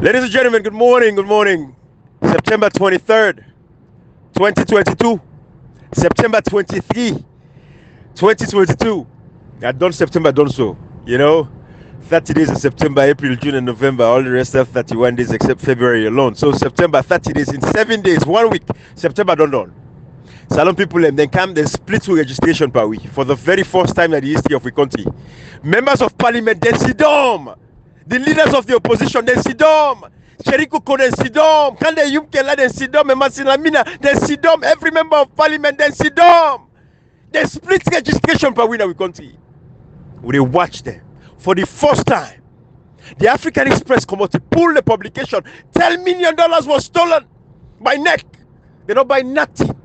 Ladies and gentlemen, good morning, good morning. September 23rd, 2022. September 23, 2022. I done September, done so. 30 days in September, April, June, and November. All the rest of 31 days except February alone. So September, 30 days in 7 days, 1 week. September done. Salon people and then come the split to registration per week for the very first time in the history of the country. Members of parliament, then Sidom. The leaders of the opposition, then Sidom. Cherikuko, then Sidom. Kande Yumkela, then Sidom. And Masilamina, then Sidom. Every member of parliament, then Sidom. They split registration per week in the country. We watch them for the first time. The African Express come out to pull the publication. $10 million was stolen by NEC. They don't buy nothing.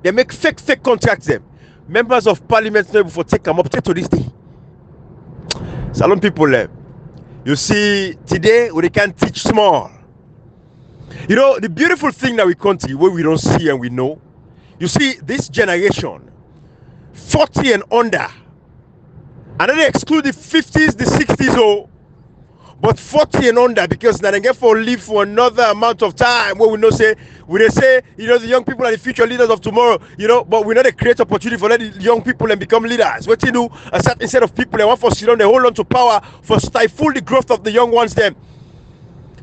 They make fake contracts them. Members of parliament never for take them up to this day. Salon people, you see, today we can teach small. The beautiful thing that we country where we don't see and we know. You see, this generation, 40 and under, and then they exclude the 50s, the 60s, but 40 and under, because now they get for live for another amount of time where we say the young people are the future leaders of tomorrow, but we know they create opportunity for the young people and become leaders. What you do, a certain set of people they want for sit down, they hold on to power for stifle the growth of the young ones them.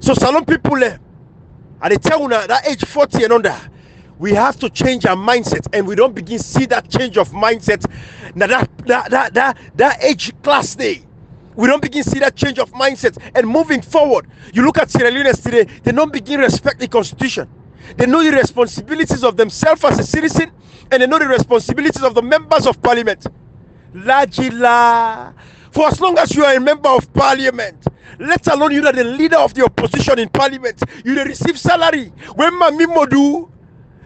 So salon people and they tell you that age 40 and under, we have to change our mindset, and we don't begin see that change of mindset. Now that age class day. We don't begin to see that change of mindset and moving forward. You look at Sierra Leoneans today, they don't begin to respect the constitution. They know the responsibilities of themselves as a citizen, and they know the responsibilities of the members of parliament. Lajila. For as long as you are a member of parliament, let alone you are the leader of the opposition in parliament, you will receive salary. When Mami Modu,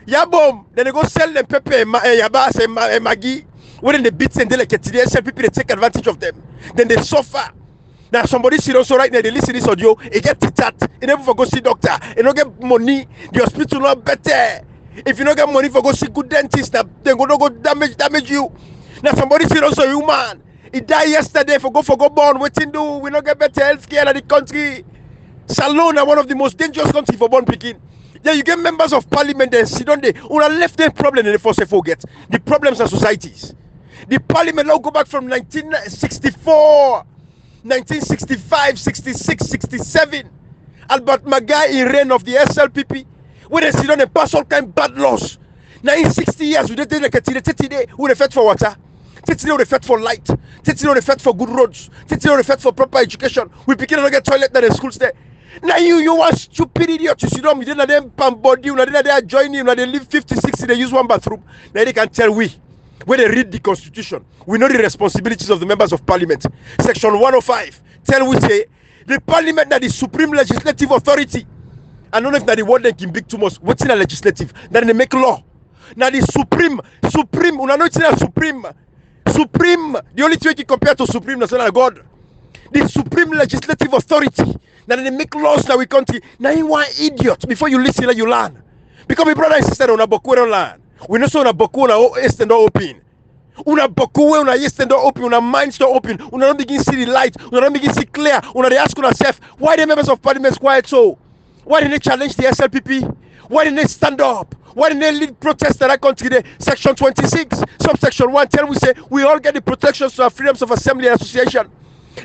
Yabom, then they go sell them pepper, Yabas and Maggi. When they beat and they people they take advantage of them, then they suffer. Now somebody sit also right now, they listen to this audio, they get tat, they never for go see doctor, they don't get money, the hospital not better. If you don't get money for go see good dentist, then go damage you. Now somebody sit also human, he died yesterday for go born, waiting do, we don't get better health care in the country. Salon are one of the most dangerous countries for born picking. Yeah, you get members of parliament then sit on there, who are left their problem in the first forget. The problems are societies. The parliament now go back from 1964, 1965, 66, 67. Albert Magai in reign of the SLPP, when they sit on and pass all kind of bad laws. Now in 60 years, we did like a today, we reflect for water, today we reflect for light, today we reflect for good roads, today we reflect for proper education. We begin to get toilet in the schools there. Now you are stupid idiot. You sit down, you didn't have them body, you didn't join you, they live 50, 60, they use one bathroom. Now they can tell we. When they read the constitution, we know the responsibilities of the members of parliament. Section 105 tell we say the parliament that is supreme legislative authority. I don't know if that the word they can big too much. What's in a legislative? Then they make law. Now the supreme, una know it's not supreme. The only thing you can compare to supreme national God. The supreme legislative authority. Now they make laws that we country. Now you one idiot. Before you listen, you learn. Because my brother and sister on a book we don't learn. We know so una boku una east and open. Una boku una east and open. Una minds don't open. Una don't begin see the light. Una don't begin see clear. Una they ask yourself, why the members of parliament quiet so? Why didn't they challenge the SLPP? Why didn't they stand up? Why didn't they lead protests that I country today? Section 26, subsection 1 tell we say we all get the protections to our freedoms of assembly and association.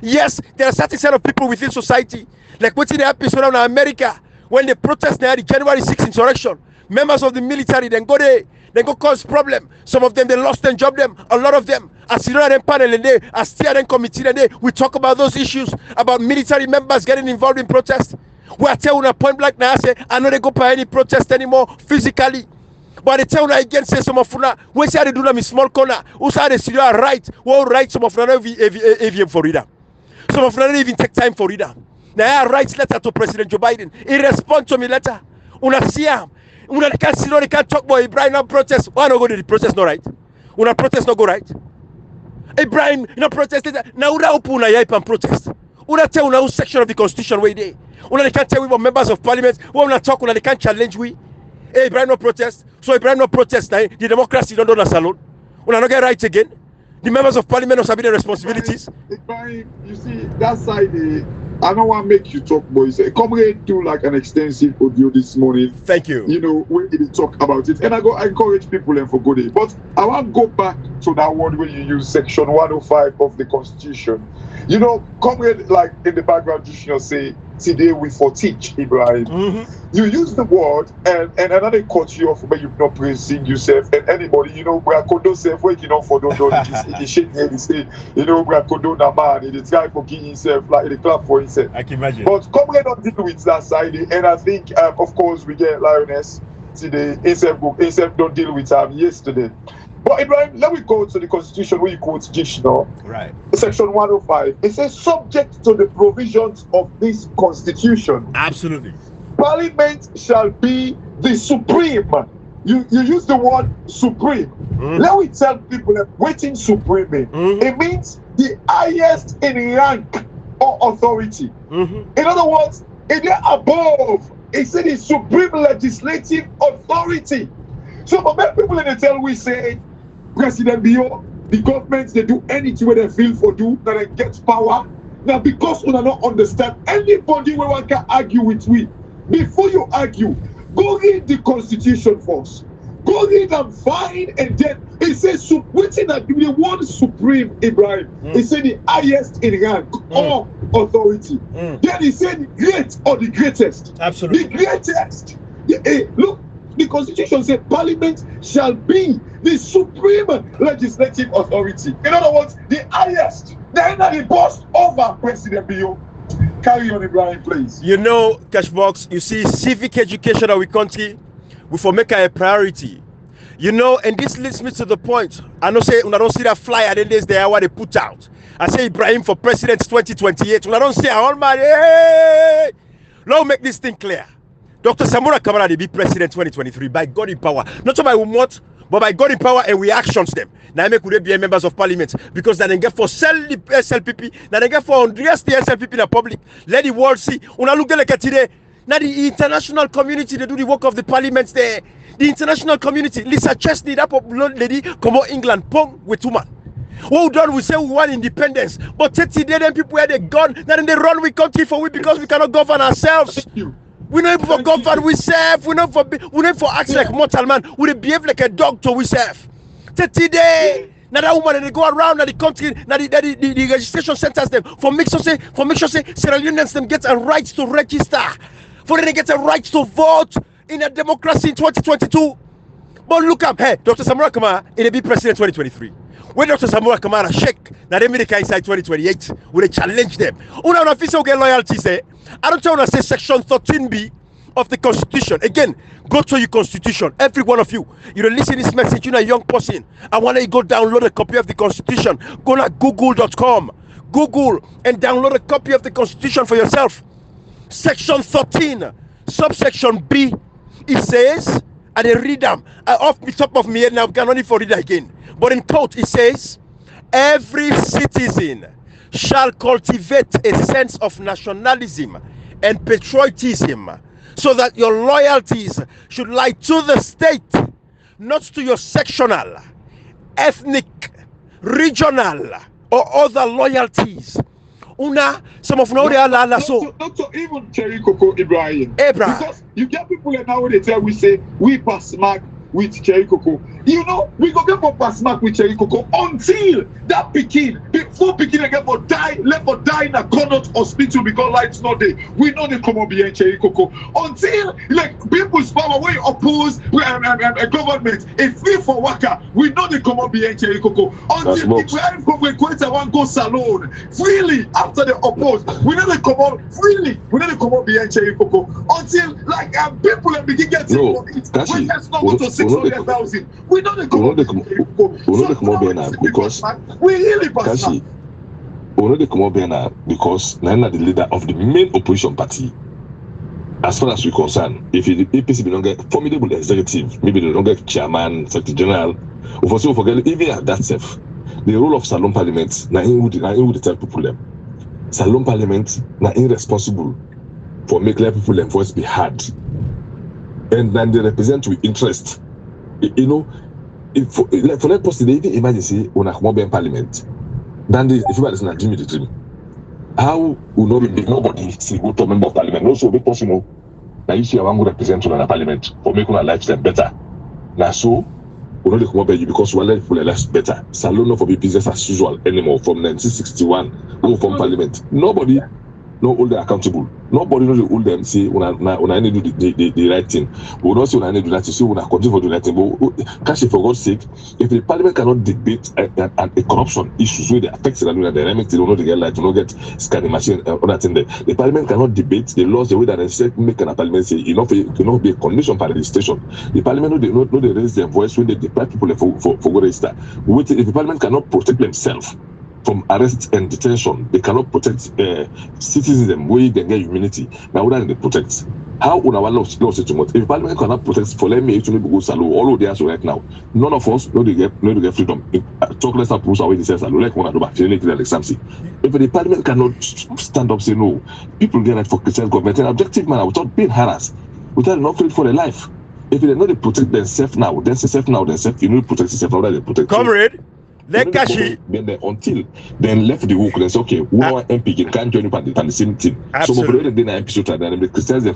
Yes, there are certain set of people within society, like what's in the happens around America when they protest now the January 6th insurrection. Members of the military then go there. They go cause problem. Some of them they lost their job. Them a lot of them. As you know them panel and they, as steering committee and they, we talk about those issues about military members getting involved in protest. We are telling a point blank now. I say I know they go by any protest anymore physically, but they tell you again say some of una when say they do them in small corner. Who say they see you are right? Well, right. Some of una AVM for reader. Some of una even take time for reader. Now I write letter to President Joe Biden. He respond to me letter. Una see him. Una can't see no, they can't talk about Ibrahim now protest. Why not go to the protest no right? Una protest not go right? Ibrahim, you know protest now una open una hype and protest. Una tell una whole section of the constitution where they. Una they can't tell we about members of parliament. When una talk una they can't challenge we. Hey, Ibrahim no protest. So Ibrahim no protest now. The democracy don't do that salon. Una not get right again. The members of parliament also have their responsibilities. Ibrahim, you see that side I don't want to make you talk, boys. Comrade do like an extensive audio this morning. Thank you. You know, when you talk about it. And I encourage people and for good day. But I want to go back to that word when you use section 105 of the Constitution. You know, comrade, like in the background, you say, today we for teach, Ibrahim. You use the word and another cut you off when you've not praising yourself and anybody, you know, where Kodo self waking up for don't the shit here, say, you know, where Kodo na man, the guy for king himself, like the club for himself. I can imagine. But comrade don't deal with that side, and I think, of course, we get Lioness today. Himself don't deal with yesterday. But Ibrahim, let me go to the Constitution where you quote Jishno. Right. Section 105. It says, subject to the provisions of this Constitution. Absolutely. Parliament shall be the supreme. You use the word supreme. Let me tell people that waiting supreme. It means the highest in rank or authority. In other words, if they're above, it's the supreme legislative authority. So for many people in the tell we say, President Bio, the government, they do anything where they feel for do, that they get power. Now because we don't understand anybody where one can argue with we. Before you argue, go read the Constitution first. Go read and find, and then it says waiting that the word supreme, Ibrahim. It said the highest in rank or authority. Then it said great or the greatest. Absolutely. The greatest. Look, the Constitution says Parliament shall be the supreme legislative authority. In other words, the highest. Then the boss over President Bio. Carry on, Ibrahim, please. You know, Cashbox, you see, civic education of our country, we for make a priority. You know, and this leads me to the point. I know say, when I don't see that flyer, then there's the hour they put out. I say Ibrahim for President 2028. When I don't say, all my, hey! Now make this thing clear. Dr. Samura Kamara, they be President 2023 by God in power. Not by what, but by God in power, and we actions them. Now I make could be members of parliament because then they get for sell the SLPP, now they get for address the SLPP in the public. Let the world see. Una look like today. Now the international community they do the work of the parliament there. The international community, Lisa Chesney, that popular lady, come out England, pong with woman. Well done, we say we want independence, but 30 days then people had a gun, then they run we country for we because we cannot govern ourselves. We not for govern we serve, we not for act like mortal man, we behave like a dog to we serve. 30 days. Now that woman and they go around the country, now the registration centers them for make sure say Sierra Leoneans them get a right to register, for them they get a right to vote in a democracy in 2022. But look up, hey, Dr. Samura Kamara, it'll be president 2023. When Dr. Samura Kamara shake, now they make inside 2028, will they challenge them? Una official get loyalty say, I don't tell you to say section 13B of the Constitution. Again, go to your Constitution. Every one of you, you're listening this message, you're a young person. I want you to go download a copy of the Constitution. Go to google.com, Google, and download a copy of the Constitution for yourself. Section 13, subsection B, it says, and I read them off the top of my head now, I can only for read again. But in quote, it says, every citizen shall cultivate a sense of nationalism and patriotism, so that your loyalties should lie to the state, not to your sectional, ethnic, regional, or other loyalties. Some of now they are so. Not even Cherry Coco Ibrahim. Because you get people that now they tell we say we pass mark with Cherry Coco. You know, we go get for pass mark with Cherry Coco until that before Pekin again for die, left for die in a Connaught hospital because lights not there. We know they come up behind Cherry Coco until like people's power when oppose a government a free for worker. We know they come up behind Cherry Coco until people from Equator one go salon freely after they oppose. We know they come up freely. We know they come up behind Cherry Coco until like people that begin getting when that's not go to 600,000. We know they come up because we really pass. We know they come up here now because Nana the leader of the main opposition party. As far as we're concerned, if the APC don't get formidable executive, maybe they don't get chairman, secretary general, or for so forget even at that self, the role of Salon Parliament na in would tell people them. Salon Parliament na irresponsible for making people them voice be heard, and then they represent with interest. You know, if for that person, they even imagine say on a come in Parliament. Then if you listen, dream the dream. How will not be nobody see go to a member of parliament? No, so because you know, now you see I want to represent on the parliament for making our lifestyle better. Now so we know they come up you because we let people less better. Salon not for be business as usual anymore from 1961. No from parliament. Nobody no hold them accountable. Nobody knows hold them say when I need to do the right thing. We don't say when I need to do that. So when I continue for the right thing. But cash for God's sake, if the parliament cannot debate a corruption issues where they affect the dynamics, they don't know they get light, they don't get scanning machine and other thing there. The parliament cannot debate the laws the way that they say make an parliament say enough cannot be a condition for registration. The parliament know they raise their voice when they deprive people for go register. If the parliament cannot protect themselves from arrest and detention, they cannot protect citizens them where they get immunity. Now what are they protect? How would our law say too much? If Parliament cannot protect for let me actually go salon all of theirs right now. None of us know they get freedom. Talk less about away the salon like one about if the Parliament cannot stand up say no, people get right for Christian government in an objective manner without being harassed, without enough for their life. If they know they protect themselves now, then say self now, themselves, you know protect yourself now that they protect. Comrade. Then until then left the work, they say okay, we want MP can't join you on the same team. Some of the day na MP so try the Christians they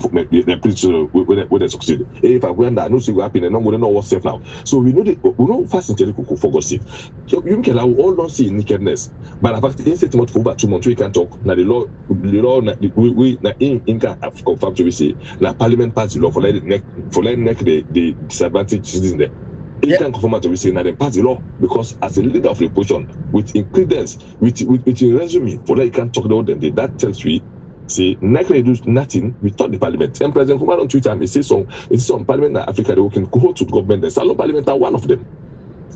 preach where they succeed. If I go and I know see what happen, and no know what's safe now. So we know fast and tell for God's sake. So you can all don't see nakedness, but in fact instead much for about 2 months we can talk. Now the law we in can have confirmed to we say na Parliament pass the law for letting neck the disadvantaged citizens there. You can confirm to we say that they pass the law because as a leader of the opposition with incredence, with a resume for that you can talk about them. That tells we say next do nothing without the parliament. And President Kumar on Twitter he says some parliament in Africa they can go to the government. The Salon Parliament are one of them.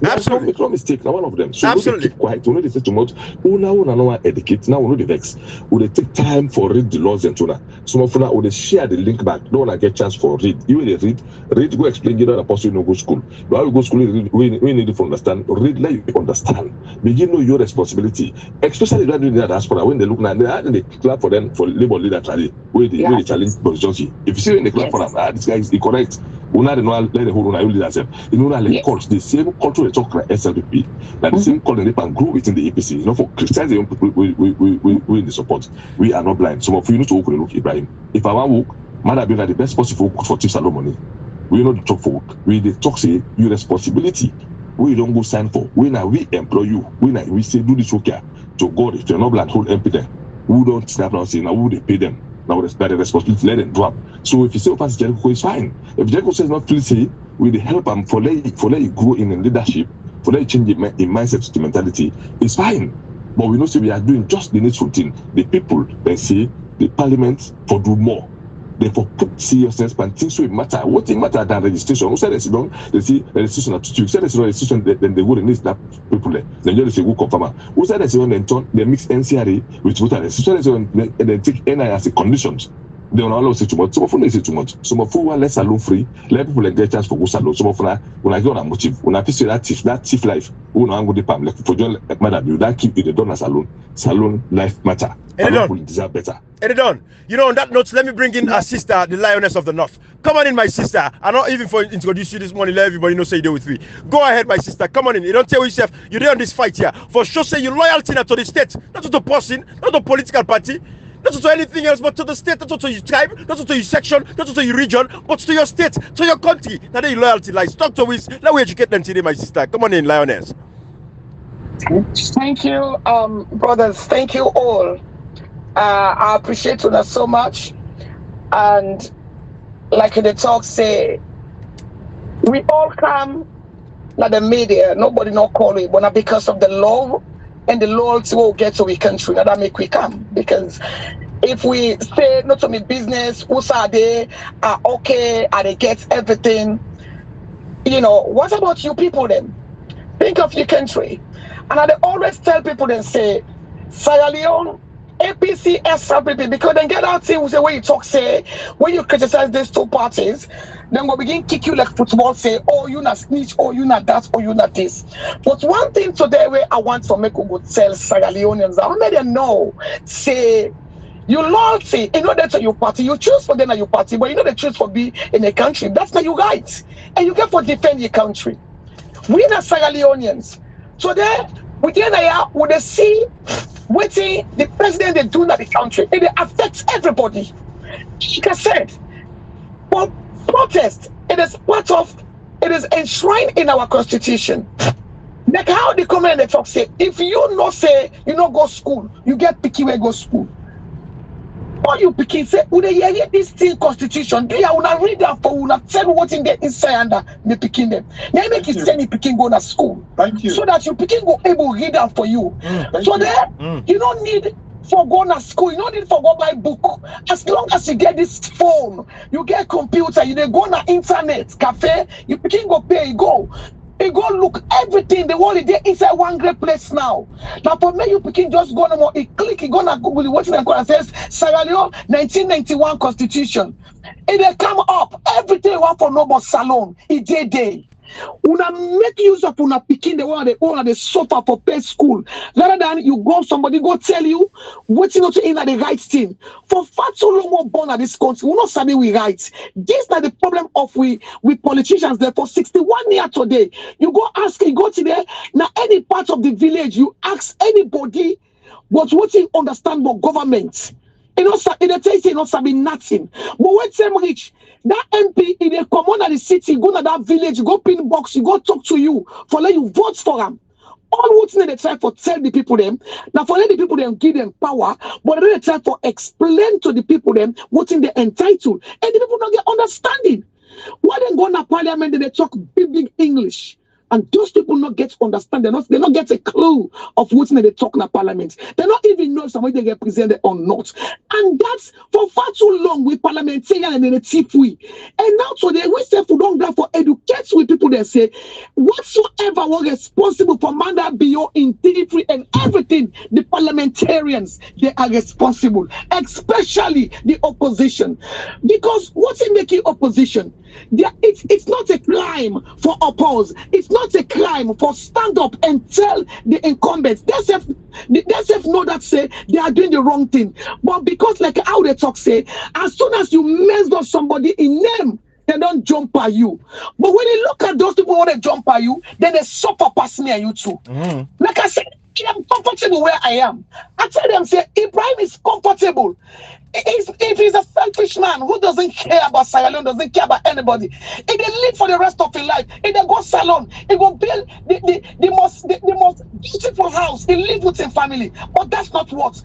Absolutely. Make no mistake, now one of them. So absolutely. We keep quiet. We know they say too much. Now educate. Now we know the vex. We take time for read the laws and tuna. Some of them will share the link back. Don't wanna get chance for read. You will read. Go explain. You know the person no go school. While you go school, we need to understand. Read like you understand. Begin know your responsibility. Especially when the diaspora when they look now, they clap for them for labor leader challenge. Where they challenge Boris Johnson. If you see when they clap for them, this guy is incorrect. Una the no let the whole una leader self. You know like culture, the same culture they talk like SLPP, like the same culture they can grow within the APC. You know, for Christians, we in the support. We are not blind. Some of you need to look Ibrahim. If I want work, man, be like the best possible for tips and money. We know the talk for work. We the talk say your responsibility. We don't go sign for. We employ you. We say do this work here to God. If you're not blind, hold MP there. We don't snap now say now we they pay them. Now the responsibility let them drop. So if you say Pastor Jericho is fine. If Jericho says not please say we the help them for let you grow in leadership, for let you change in mindset to mentality, it's fine. But we know say we are doing just the needful thing. The people they say the parliament for do more. They for put seriousness and things so it matter. What it matter than registration? Who said they see registration at 2. Who said they see registration then they would need that people there. Then you say who confirm. Who said they see then turn they mix NCRA with voter registration and then take NI as a conditions. They don't allow say too much. Some of them say too much. Some of them let salon free. Let people get chance for go salon. Some of them when I get on a motive, when I piece that thief life, who no go the palm like for John like madam you that keep it done as salon life matter. People deserve better. Edidon, you know, on that note, let me bring in our sister, the Lioness of the North. Come on in, my sister. I'm not even for introduce you this morning. Let everybody know say you there with me. Go ahead, my sister. Come on in. You don't tell yourself you're there on this fight here. For sure, say your loyalty not to the state, not to the person, not to the political party, not to anything else, but to the state, not to your tribe, not to your section, not to your region, but to your state, to your country. Now your loyalty lies. Talk to us. Let me educate them today, my sister. Come on in, Lioness. Thank you, brothers. Thank you all. I appreciate you so much. And like the talk say, we all come like the media, nobody not call it, but not because of the love and the loyalty we'll get to our country, now that make we come. Because if we say not to me business, who's are they are okay, and they get everything, you know, what about you people then? Think of your country. And I always tell people then say, Sierra Leone, APC, SLPP, because then get out here, say when you talk, say, when you criticize these two parties, then we'll begin kick you like football, say, oh, you not snitch, oh, you not that, oh, you not this. But one thing today where I want to make a good tell Sierra Leoneans, I made them know, say, you loyalty, in order to your party, you choose for them at your party, but you know they choose for be in a country. That's not your right. And you get for defend your country. We are Sierra Leoneans. Today, with the NIA, would they see waiting the president they do that the country, it affects everybody. Like I said, but protest, it is part of, it is enshrined in our constitution. Like how the comment and the talk say, if you not say you not go school, you get picky where go school. Or you picky say, would they hear this thing constitution? Do you wanna read that for una tell what in the inside under the picking them? They make it send the picking go to school. Thank you. So that your picking go able to read that for you. So there you don't need for go to school, you don't need for go buy book. As long as you get this phone, you get computer, you dey go na internet, cafe, you picking go pay, you go. You go look everything the world is inside one great place now. Now for me, you picking just go no more. You click, you go na Google, watch them and says Sierra Leone 1991 Constitution. It they come up everything you want for no more salon. It day. Una make use of una picking the one they suffer for pay school rather than you go somebody go tell you what you know to in at the right thing. For far too long more born at this country, we not sabi we right. This is the problem of we politicians there for 61 years today. You go ask, you go to there now any part of the village, you ask anybody what you understand about government. You know, it tells you not sabi nothing. But when them reach, that MP in a common at the city, go to that village, go pin box, you go talk to you for let you vote for them. All what they try for tell the people them. Now for let the people them give them power, but they try for explain to the people them what in they entitled, and the people don't get understanding. Why they go to parliament they talk big English? And those people not get understand. They not get a clue of what they talk in the parliament. They not even know if somebody they represented or not. And that's for far too long with parliamentarian and in a cheap way. And now today we say for don't go for educate with people that say whatsoever was responsible for Manda Bio integrity and everything, the parliamentarians they are responsible, especially the opposition. Because what's in making opposition? It's not a crime for oppose. It's not a crime for stand up and tell the incumbents. They know that say they are doing the wrong thing. But because like how they talk say, as soon as you mess up somebody in name, they don't jump at you. But when you look at those people who they jump at you, then they suffer past me and you too. Like I said, I'm comfortable where I am. I tell them, say, Ibrahim is comfortable. If he's a selfish man who doesn't care about Sierra Leone, doesn't care about anybody, if they live for the rest of his life, if they go salon, he will build the most beautiful house, he live with his family. But that's not what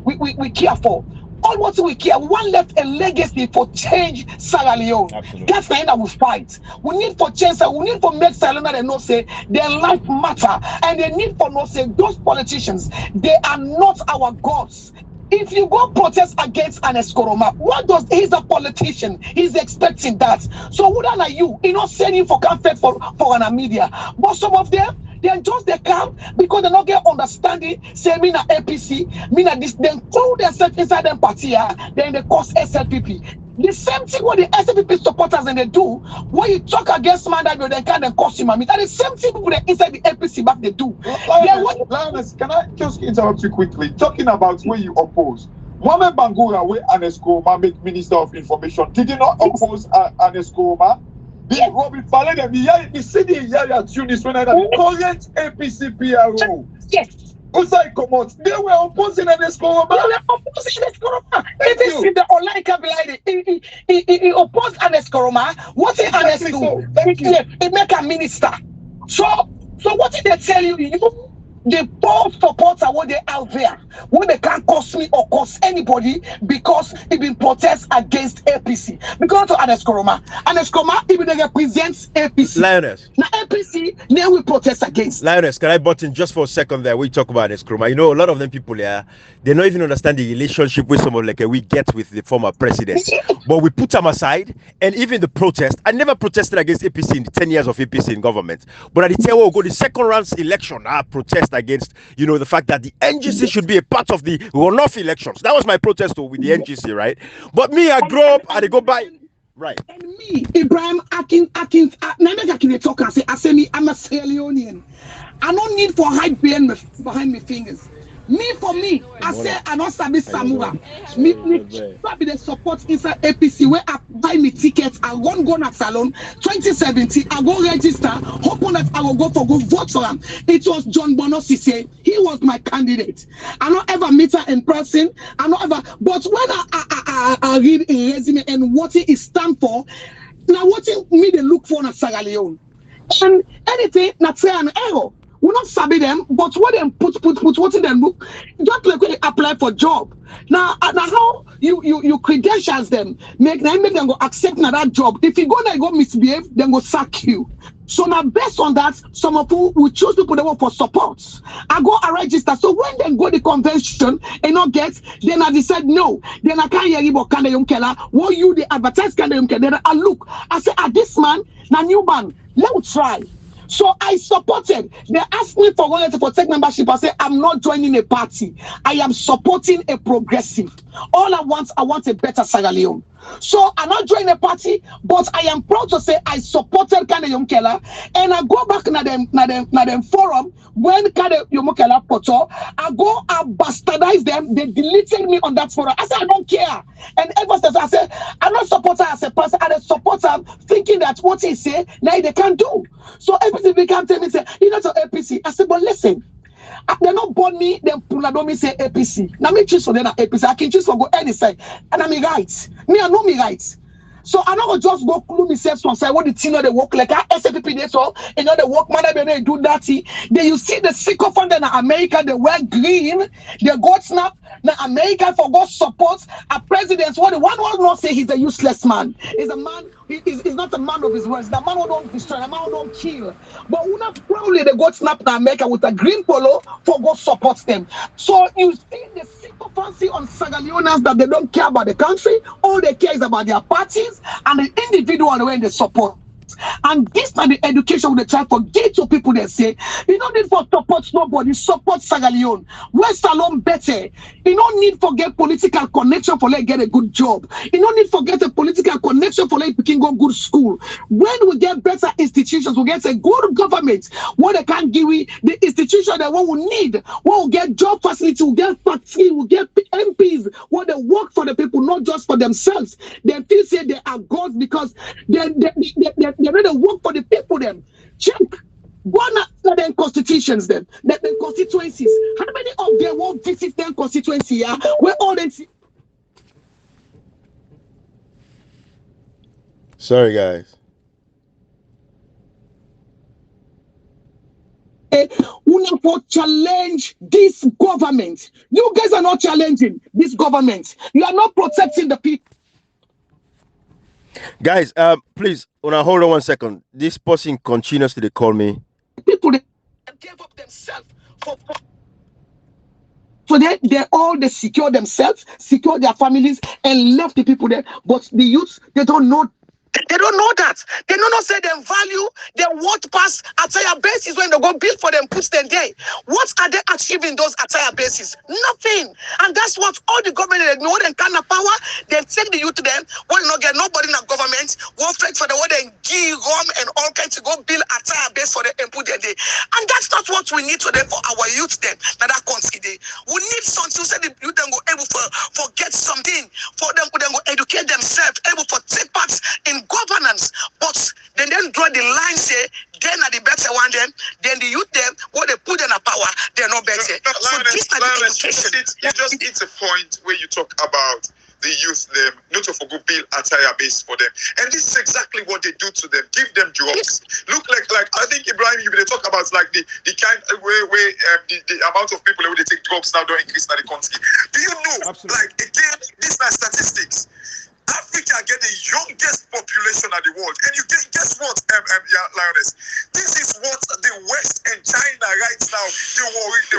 we care for. All what we care, we want left a legacy for change Sierra Leone. Absolutely. That's the end that we fight. We need for change, we need for make Sierra Leone they know say their life matter, and they need for no say those politicians, they are not our gods. If you go protest against an Escoroma, what does he's a politician? He's expecting that. So wouldn't like you not sending you for comfort for an media. But some of them they just they come because they not get understanding. Say me na APC, me na this. They include themselves inside them party. Then they cause SLPP. The same thing what the SLPP supporters and they do. When you talk against man that they can then cause him. That the same thing people that inside the APC back they do. Lioness, can I just interrupt you quickly? Talking about where you oppose. Mohamed Bangura, where Anescoma make Minister of Information, did you not oppose Anescoma? The Robin Fale, the city Yaya Tunis when I had the current APC PRO. Yes. Usai Komot, they were opposing Anescoma. They were opposing Anescoma. It is in the online cabinet. He opposed Anescoma. What is Anescoma? He make a minister. So what did they tell you? The poor supporter what they out there, when they can't cost me or cost anybody because it been protest against APC. Because to Anescoma, even they represents APC. Lioness. Now APC, they will protest against. Lioness, can I butt in just for a second there? We talk about Anescoma. You know, a lot of them people here, they don't even understand the relationship with someone like we get with the former president. But we put them aside, and even the protest. I never protested against APC in the 10 years of APC in government. But at the time, we'll go the second round election, I protest against, the fact that the NGC should be a part of the runoff elections. That was my protest with the NGC, right? But me, I grow up and I go by. Right. And me, Ibrahim Akin, they talk and say, I'm a Sierra Leonean. I don't need for hide behind my fingers. Me, I say I not sabi Samura. Me be the support inside APC where I buy me tickets. I won't go na salon 2017. I go register, hoping that I will go vote for him. It was John Bonosi say he was my candidate. I not ever meet her in person. I not ever. But when I read a resume and what it stand for, now what me they look for na Sierra Leone. And anything not say an error. We not sabi them, but what them put what in them book, just like when they apply for job. Now how you credentials them, make them go accept na that job. If you go there, go misbehave, then go sack you. So now based on that, some of you will choose people that work for support. I go and register. So when they go the convention and not get, then I decide no. Then I can't hear you about Kanda Yumkela. What you the advertise Kanda Yumkela? Then I look. I say, this man, na new man. Let's try. So I supported. They asked me for one for tech membership. I said, I'm not joining a party. I am supporting a progressive. All I want a better Sierra Leone. So I'm not joining a party, but I am proud to say I supported Kande Yumkela, and I go back na them forum when Kande Yumkela poto, I go and bastardize them. They deleted me on that forum. I said I don't care, and ever since I said I'm not supporter as a person. I support them thinking that what he say now they can't do. So everything became tell me say you know to APC. I said but listen. They not born me, then don't me say APC. Now me choose for them APC. I can choose for go any side. And I'm right. Me, I know me right. So I not just go clue myself from side what the team know they work like SFP they so you know the work man they do that. Then you see the sycophant in America, they wear green, they got snap. Now America for God support a president. What the one will not say he's a useless man. He's a man, he's not a man of his words. The man who don't destroy, the man who don't kill. But who not probably they got snap in America with a green polo for God support them. So you see the sycophancy on Sierra Leoneans that they don't care about the country, all they care is about their parties and the individual when they support. And this time the education they try to give to people they say you don't need for support nobody, support Sierra Leone. West alone better. You don't need for get political connection for like get a good job. You don't need for get a political connection for like can go good school. When we get better institutions, we get a good government. What they can give we the institution that what we need, what will get job facility, we get factory, we get MPs, what they work for the people, not just for themselves. They feel say they are gods because they really work for the people them. Check. Go on them constitutions them constituencies. How many of them won't visit them constituency? Yeah? Where all them see. Sorry guys. We not for challenge this government. You guys are not challenging this government. You are not protecting the people. Guys, please, hold on 1 second. This person continuously call me. People they gave up themselves so they secure themselves, secure their families, and left the people there. But the youth, they don't know. They don't know that. They don't know say them value, their worth past attire bases when they go build for them, puts them there. What are they achieving those attire bases? Nothing. And that's what all the government they know them kind of power. They take the youth to them, want not get nobody in the government, won't fight for the what they give rum and all kinds to go build attire base for them and put them there. And that's not what we need today for our youth them. Now that consider. We need something so the youth them go able for get something for them go educate themselves, able for take part in governance, but then draw the line say then are the better one them, then the youth them what they put in a power they're not better. So this are the education. You just hit a point where you talk about the youth them, not to forgo build attire base for them, and this is exactly what they do to them. Give them jobs. Look like I think Ibrahim, you will talk about like the kind of way the amount of people who they take jobs now don't increase in the country. Do you know? Absolutely. Like again, these are statistics. Africa get the youngest population of the world, and you guess what, Lioness? This is what the West and China right now they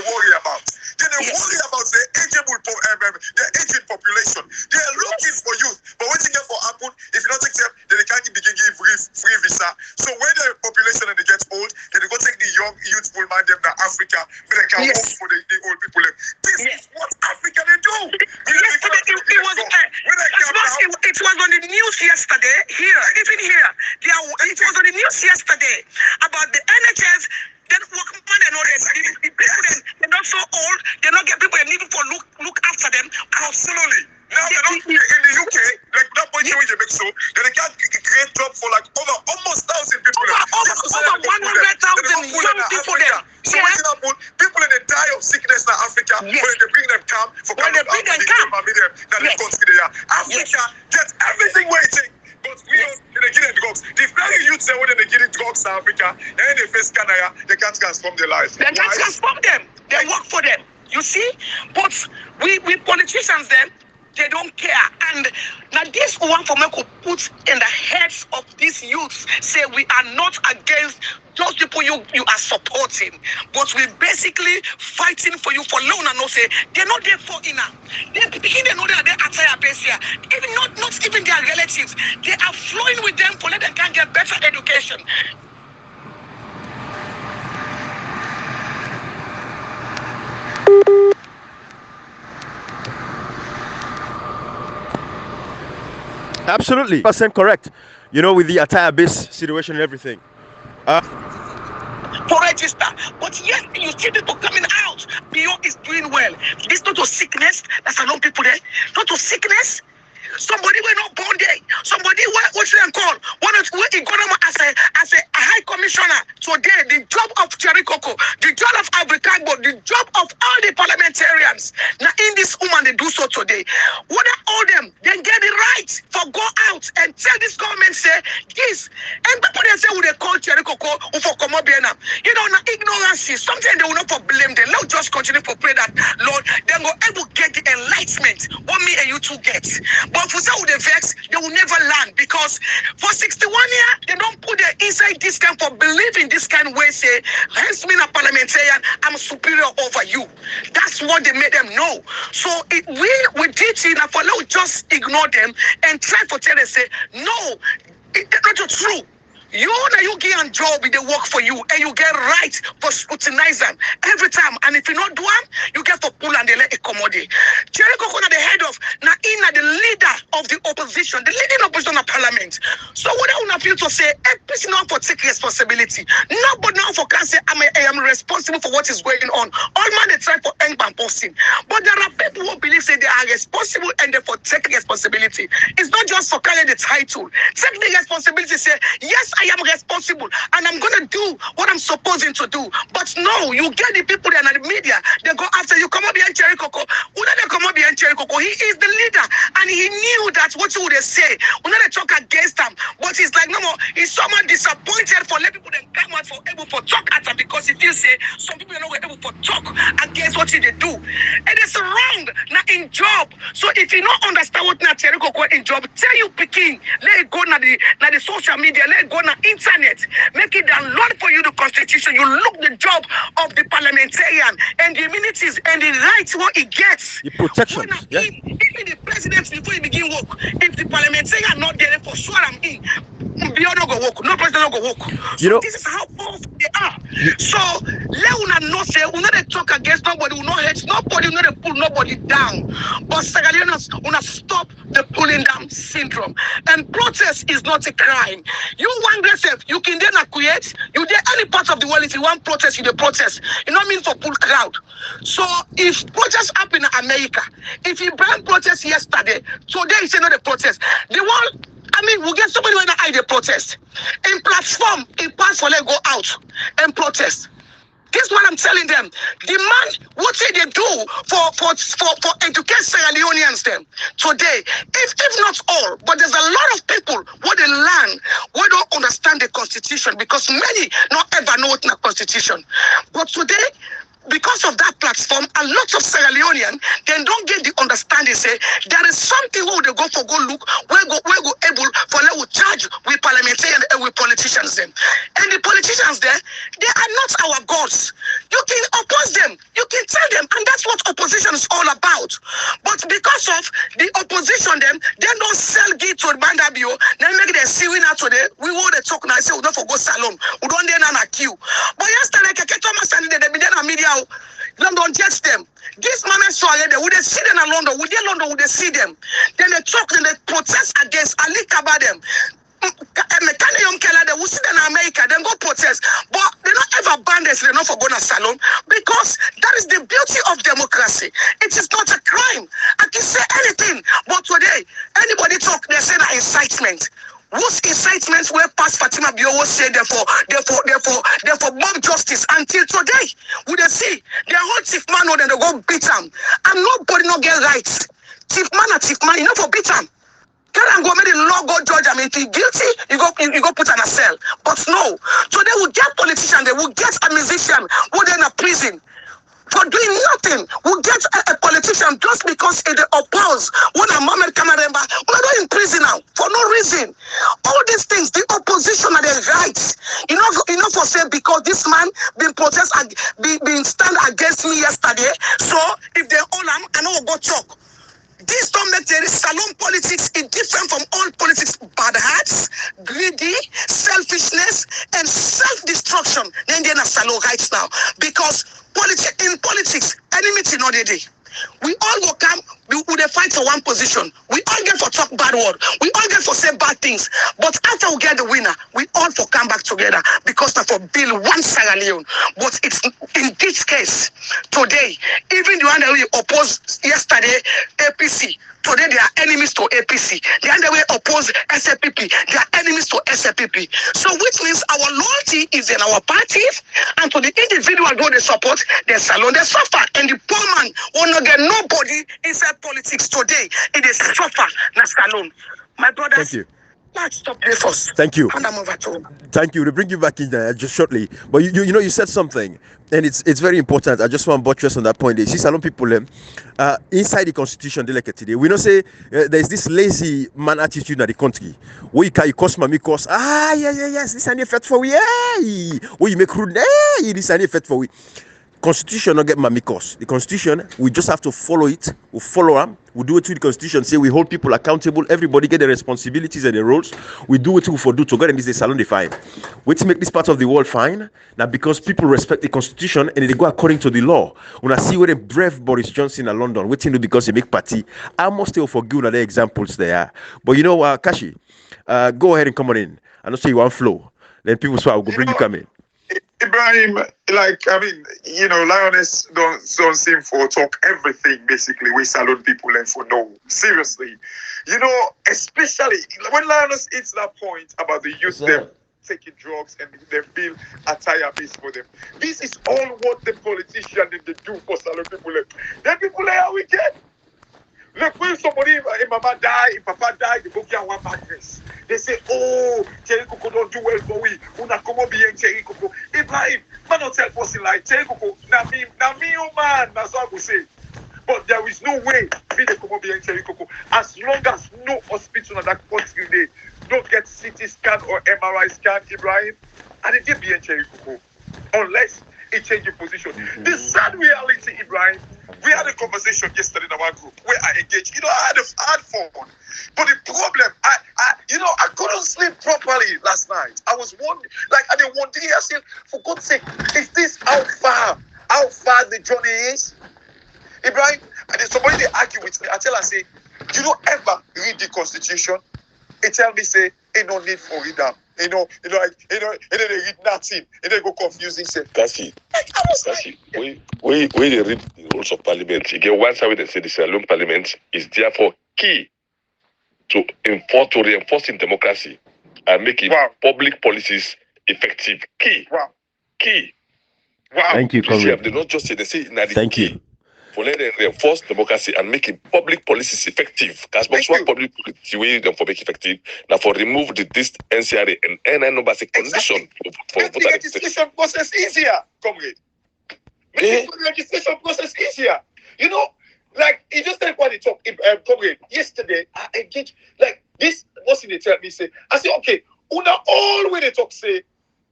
worry about. They worry about the aging population. They are looking for youth, but waiting here for happen. If you don't take them, then they can't begin give free visa. So when the population and they get old, then they go take the young youthful man them to Africa, but they can work for the old people. This is what Africa they do. It was on the news yesterday here, even here. It was on the news yesterday about the NHS. Then workman and all that. The people they're not so old. They're not not get people that need to look after them. Absolutely. Now they're not in the UK, like that point where you make so they can't create job for like almost 1,000 people. Over 100,000 young people there. So what example, people in the die of sickness in Africa, when they bring them camp for when they bring them camp, Africa gets everything waiting. But we don't give them drugs. The very youth say when they give drugs to Africa, and they face Canada, they can't transform their lives. They can't transform them. They work for them. You see? But we politicians then, they don't care. And now this one for me could put in the heads of these youths, say we are not against those people you are supporting, but we're basically fighting for you for loan and no say they're not there for enough. They know that they're attire base here. Even not even their relatives. They are flowing with them for let them can get better education. Absolutely, % correct. You know, with the attire base situation and everything. For register, but yes, you see people coming out. BO is doing well. This not to sickness. That's a lot of people there. Not to sickness. Somebody were not born there. Somebody what should I call? One of economy as a high commissioner today. The job of Cherry Coco, the job of Abricagbo, the job of all the parliamentarians. Now in this woman they do so today. What are all them? Then get the right for go out and tell this government say this. And people they say who they call Cherry Coco who for come up here now. You know, now ignorance. Sometimes they will not for blame them. Let's just continue to pray that Lord, they will able get the enlightenment what me and you two get. But for some of the vex, they will never learn because for 61 years, they don't put their inside this kind for believing this kind of way, say, hence me a parliamentarian, I'm superior over you. That's what they made them know. So we teach it, for now just ignore them and try to tell them, say, no, it's not true. You get a job, they work for you, and you get right for scrutinize them every time. And if you not do them, you get for pull and they let accommodate. Cherry Coco na the head of the leader of the opposition, the leading opposition of parliament. So what I want to feel to say, person now for take responsibility. Nobody now for can say I am responsible for what is going on. All man they try for end and posting. But there are people who believe say they are responsible and therefore take responsibility. It's not just for carrying the title. Take the responsibility, say, yes, I am responsible and I'm gonna do what I'm supposed to do. But no, you get the people there in the media, they go after you. Come up here and Cherry Coco. When they come up here and Cherry Coco, he is the leader and he knew that what you would say. When they talk against him, but he's like no more. He's someone disappointed for let people then come out for able for talk at him because he feels say some people are not able for talk against what they do. And it's wrong now in job. So if you don't understand what Cherry Coco in job, tell you picking, let it go na the social media, let it go na internet, make it download for you the constitution. You look the job of the parliamentarian and the immunities and the rights what he gets. The protection. Yeah. Even the president before he begin work, if the parliamentarian not there for sure I'm in. Beyond no go work, no president no go work. So this is how powerful they are. So let una not say una they talk against nobody, will not hate nobody, una they pull nobody down. But Sagalianos una stop the pulling down syndrome. And protest is not a crime. You want yourself, you can then create, you dare any part of the world, if you want protest, you the protest. You don't mean for pull crowd. So if protests happen in America, if you ban protest yesterday, today you say not a protest. The world, I mean, we get somebody when I the protest. In platform, in pass for let go out and protest. This is what I'm telling them. The man, what they do for educate Sierra Leoneans them today, if not all, but there's a lot of people what they learn, what don't understand the constitution because many not ever know what the constitution. But today, because of that platform, a lot of Sierra Leoneans then don't get the understanding. Say there is something where they go for go look, where go able for let we charge with parliamentarians and with politicians them. And the politicians there, they are not our gods. You can oppose them, you can tell them, and that's what opposition is all about. But because of the opposition them, they don't sell git to Bandabio, then make them see we now today. We want to talk now, say we don't for go salon, we don't then a queue. But yesterday, Thomas and they be there media. London judge them. This man I saw there, would they see them in London? Would they see them? Then they talk and they protest against Ali Kaba them. They will see them in America, then go protest. But they don't ever ban this, they not for going to salon because that is the beauty of democracy. incitement. Whose incitements were past Fatima Biowo said therefore bomb justice until today. Would they see their whole chief man or they go beat him and nobody not get rights. Chief man, you know for beat him. Can I go make the law go judge him? If he guilty, you go put in a cell. But no. So they will get politician, they will get a musician who they're in a prison for doing nothing. We'll get a politician just because they oppose when a Mohammed Kamaremba, we're not in prison now for no reason. All these things, the opposition are their rights. You know for say because this man been protest been stand against me yesterday. So if they all I know go talk. This don't make the salon politics is different from all politics. Bad hearts, greedy, selfishness, and self-destruction. Then they're not salon rights now. Because in politics, enmity not a day. We all will come, we will fight for one position. We all get for talk bad word. We all get for say bad things. But after we get the winner, we all for come back together because of for build one Sierra Leone. But it's in this case, today, even the one that we opposed yesterday, APC, today they are enemies to APC. The other way opposed SFPP, they are enemies to SFPP. So which means our loyalty is in our parties, and to the individual who they support, they salon, they suffer. And the poor man will not get nobody inside politics today. It is suffer, not salon. My brothers, thank you. Let's stop there first. Thank you. And I'm over to him. Thank you. To bring you back in there just shortly. But you said something, and it's very important. I just want to buttress on that point. See, some people inside the constitution, they like it today. We don't say there's this lazy man attitude in the country. Where you cost mommy cost. Yes, this is an effect for we. Where you make rude. This is an effect for we. Constitution not get mamikos. The constitution, we just have to follow it. We follow them. We do it to the constitution. Say we hold people accountable. Everybody get their responsibilities and their roles. We do it for do together. And this is salon define. We to make this part of the world fine. Now because people respect the constitution and they go according to the law. When I see where the brave Boris Johnson in London waiting to because they make party, I must still forgive other examples there. But you know, Kashi, go ahead and come on in. I don't say you want flow. Then people say I will bring you come in. Ibrahim, Lioness don't seem for talk everything basically we salon people and for no. Seriously. Especially when Lioness hits that point about the youth them taking drugs and they feel a tire base for them. This is all what the politicians they do for salon people. Then people are wicked. Look, when somebody, if mama die, if papa die, they both get one mattress. They say, oh, Cherry Coco don't do well for we. Una come be in Cherry Coco. Ibrahim, man not tell person like Cherry Coco. Now me, oh man, that's what I would say. But there is no way me they come be in Cherry Coco. As long as no hospital in that country they don't get CT scan or MRI scan, Ibrahim, and they be in Cherry Coco. Unless it changes position. The sad reality, Ibrahim, we had a conversation yesterday in our group where I engaged. I had fun. But the problem, I couldn't sleep properly last night. I was wondering, I didn't want to hear. I said, for God's sake, is this how far the journey is? Ibrahim, and then somebody they argue with me. I tell her, say, you don't ever read the Constitution. They tell me, say, ain't no need for read them. They read nothing. And they go confusing themselves. Kasi, we they read the rules of parliament. You get one side where they say the Sierra parliament is therefore key to reinforcing democracy and making public policies effective. Key. Thank you, Conrad. They not just say they say thank you. For letting them reinforce democracy and making public policies effective. Because one public policy way them for make effective. Now for remove this NCRA and NN number condition for make the registration process easier, comrade. Make the registration process easier. You just take what they talk, comrade. Yesterday, I engaged this. What's in the tell me say? I say, okay, una all when they talk say,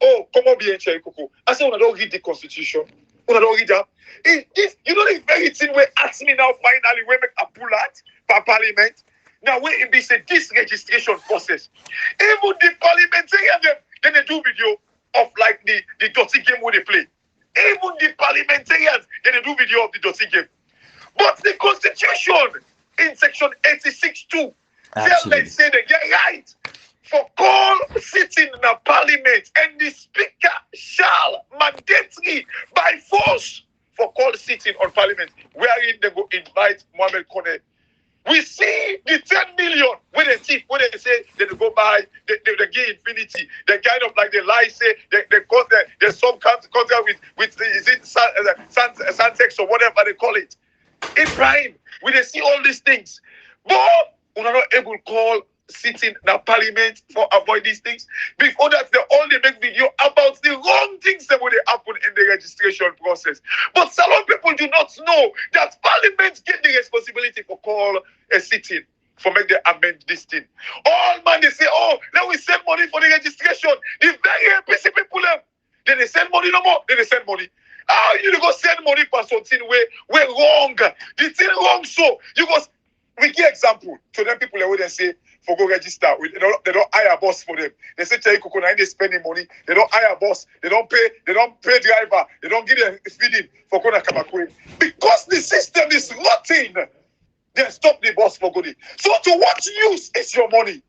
oh, come on, be in Cherry Coco. I say, una don't read the Constitution. Una don't read that. The very thing where ask me now finally where make a pull out for parliament. Now where it be say this registration process. Even the parliamentarians then they do video of the dirty game where they play. Even the parliamentarians then they do video of the dirty game. But the Constitution in section 86(2) they say they get right for call sitting in a parliament and the speaker shall mandatory by force for call sitting on parliament wherein they go invite Mohammed Kone We see the 10 million when they see, when they say they go buy, they give Infinity. They kind of like they lie, say there's some contract with is it Santex or whatever they call it. Ibrahim, we they see all these things, but we're not able to call sitting in the parliament for avoid these things. Before that, they only make video about the wrong things that would happen in the registration process. But Salon people do not know that parliament get the responsibility for call a sitting, for make them amend this thing. All man, they say, oh, let we send money for the registration. The very APC people, then they send money no more, then they send money. How you go send money for something where wrong? The thing wrong, so you go. We give example to them people where they say for go register. They don't hire a boss for them. They say Cherry Coco now they spending money. They don't hire a boss. They don't pay driver. They don't give them feeding for going to Kamakwe. Because the system is rotten. They stop the boss for good. So to what use is your money?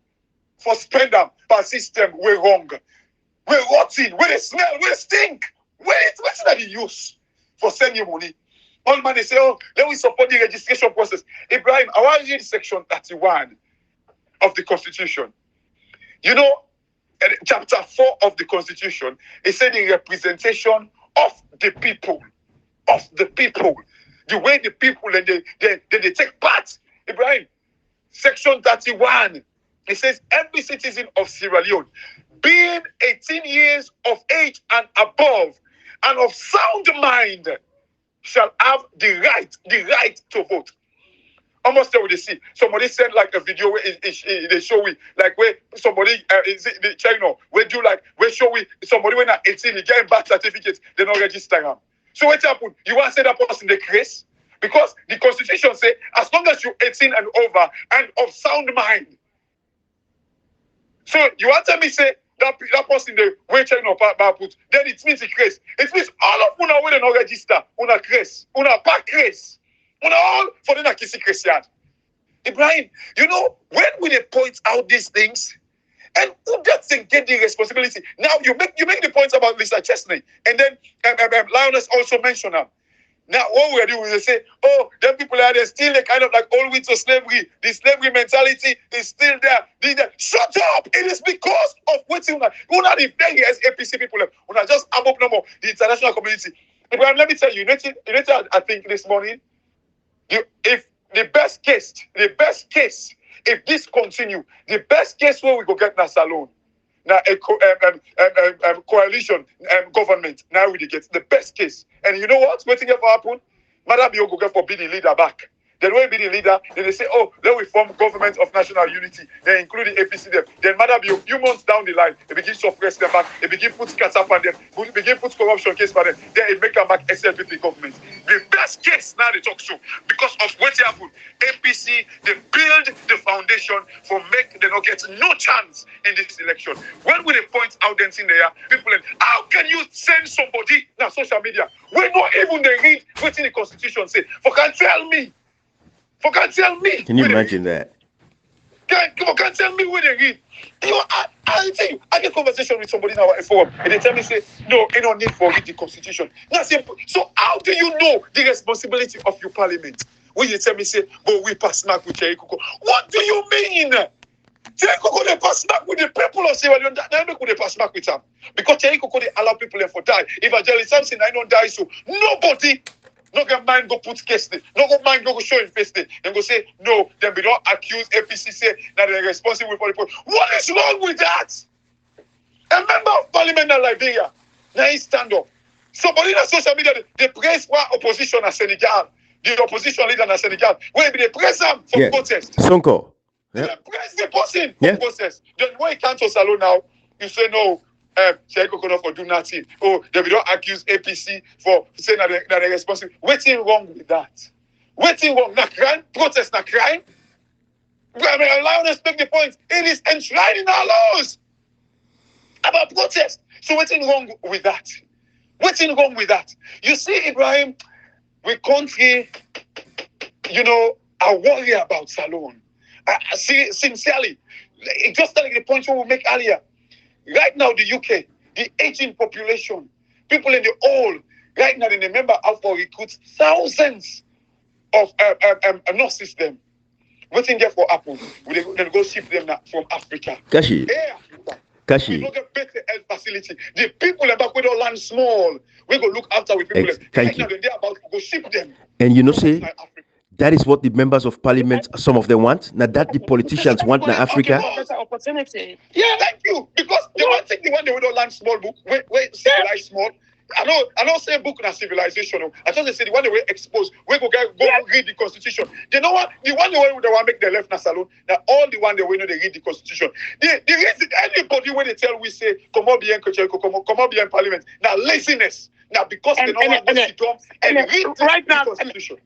For spend them per system we're wrong. We're rotten. Where they smell, where they stink. What's that the use for sending money? All man, they say, oh, let me support the registration process. Ibrahim, I want to read section 31 of the Constitution. You know, chapter 4 of the Constitution, it said the representation of the people. Of the people. The way the people, and they take part. Ibrahim, section 31, it says, every citizen of Sierra Leone, being 18 years of age and above, and of sound mind, shall have the right to vote. Almost there they see. Somebody sent like a video where they show we like where somebody is it the China where do like where show we somebody when at 18 he getting birth certificate, they don't register him. So what happened? You want to say that person the case? Because the constitution say as long as you're 18 and over and of sound mind. So you want to tell me say that person the way China put, then it means a case. It means all of una when they not register, una case, una pas case. Una all for the kissy Christian. Ibrahim, you know, when we they point out these things, and who doesn't get the responsibility? Now you make the points about Lisa Chesney, and then Lioness also mentioned them. Now what we do is they say, oh, them people are there still the kind of like old winter slavery. The slavery mentality is still there. Shut up! It is because of what you not the very as APC people. We not just up no more the international community. Ibrahim, let me tell you, I think this morning, if the best case, if this continue, the best case where we go get na salon, now a coalition government, now we get the best case. And you know what? Waiting for happen? Madam, you go get for be the leader back. Then when be the leader, then they say, oh, then we form government of national unity. They include the APC them. Then madam, you few months down the line, they begin suppress them back. They begin put cuts up on them. They begin put corruption case for them. Then it make them back SLPP government. The best case now they talk so because of what happened. APC they build the foundation for make they not get no chance in this election. When we they point out them in there, people how can you send somebody now social media when not even they read what in the constitution say? For can tell me. For can tell me. Can you imagine that? Can tell me where they read. You know, I tell you, I get conversation with somebody now at a forum, and they tell me, say, no, you don't need for read the constitution. That's simple. So how do you know the responsibility of your parliament? When you tell me, say, but we pass back with Cherry Coco. What do you mean? Cherry Coco, they pass back with the people of Sierra Leone. Now they pass back with them. Because Cherry Coco, they allow people to die. Evangelist Samson, I don't die, so nobody no get mind go put case there. No go mind go show him face there. And go say, no, then we don't accuse APC say that they're responsible for the point. What is wrong with that? A member of parliament in Liberia, now he stand up. Somebody in social media, they praise one opposition in Senegal. The opposition leader in Senegal. When they praise them for protest. Sonko. They praise the person for protest. Then when he can't to salon now, you say no. Cherry Coco for do nothing. Oh, they don't accuse APC for saying that they're responsible. What's wrong with that? What's wrong? Not crime? Protest not crime? I mean, allow us to make the point. It is enshrined in our laws about protest. So what's wrong with that? What's wrong with that? You see, Ibrahim, we country, you know, I worry about Salon. See, sincerely, just like the point we will make earlier. Right now, the UK, the aging population, people in the old, right now, they remember how to recruit thousands of nurses them. Waiting there for Apple. They go ship them from Africa. Kashi. Hey, Africa. Kashi. We don't get better health facility. The people in back, we don't land small. We go look after with people. Thank you. Now they're about to go ship them. And you know, say, that is what the members of parliament, some of them want. Now that the politicians want in Africa. Better opportunity. Yeah, thank you. Because they want to take the one they don't land small book. Wait, civilize small. I know say book na civilization. I just say the one they were exposed. We go read the constitution. You know what? The one they want make the left na salon. Now all the one they know they read the constitution. The reason anybody when they tell we say come on bien parliament. Now laziness. Now because they don't want to sit down and read the constitution.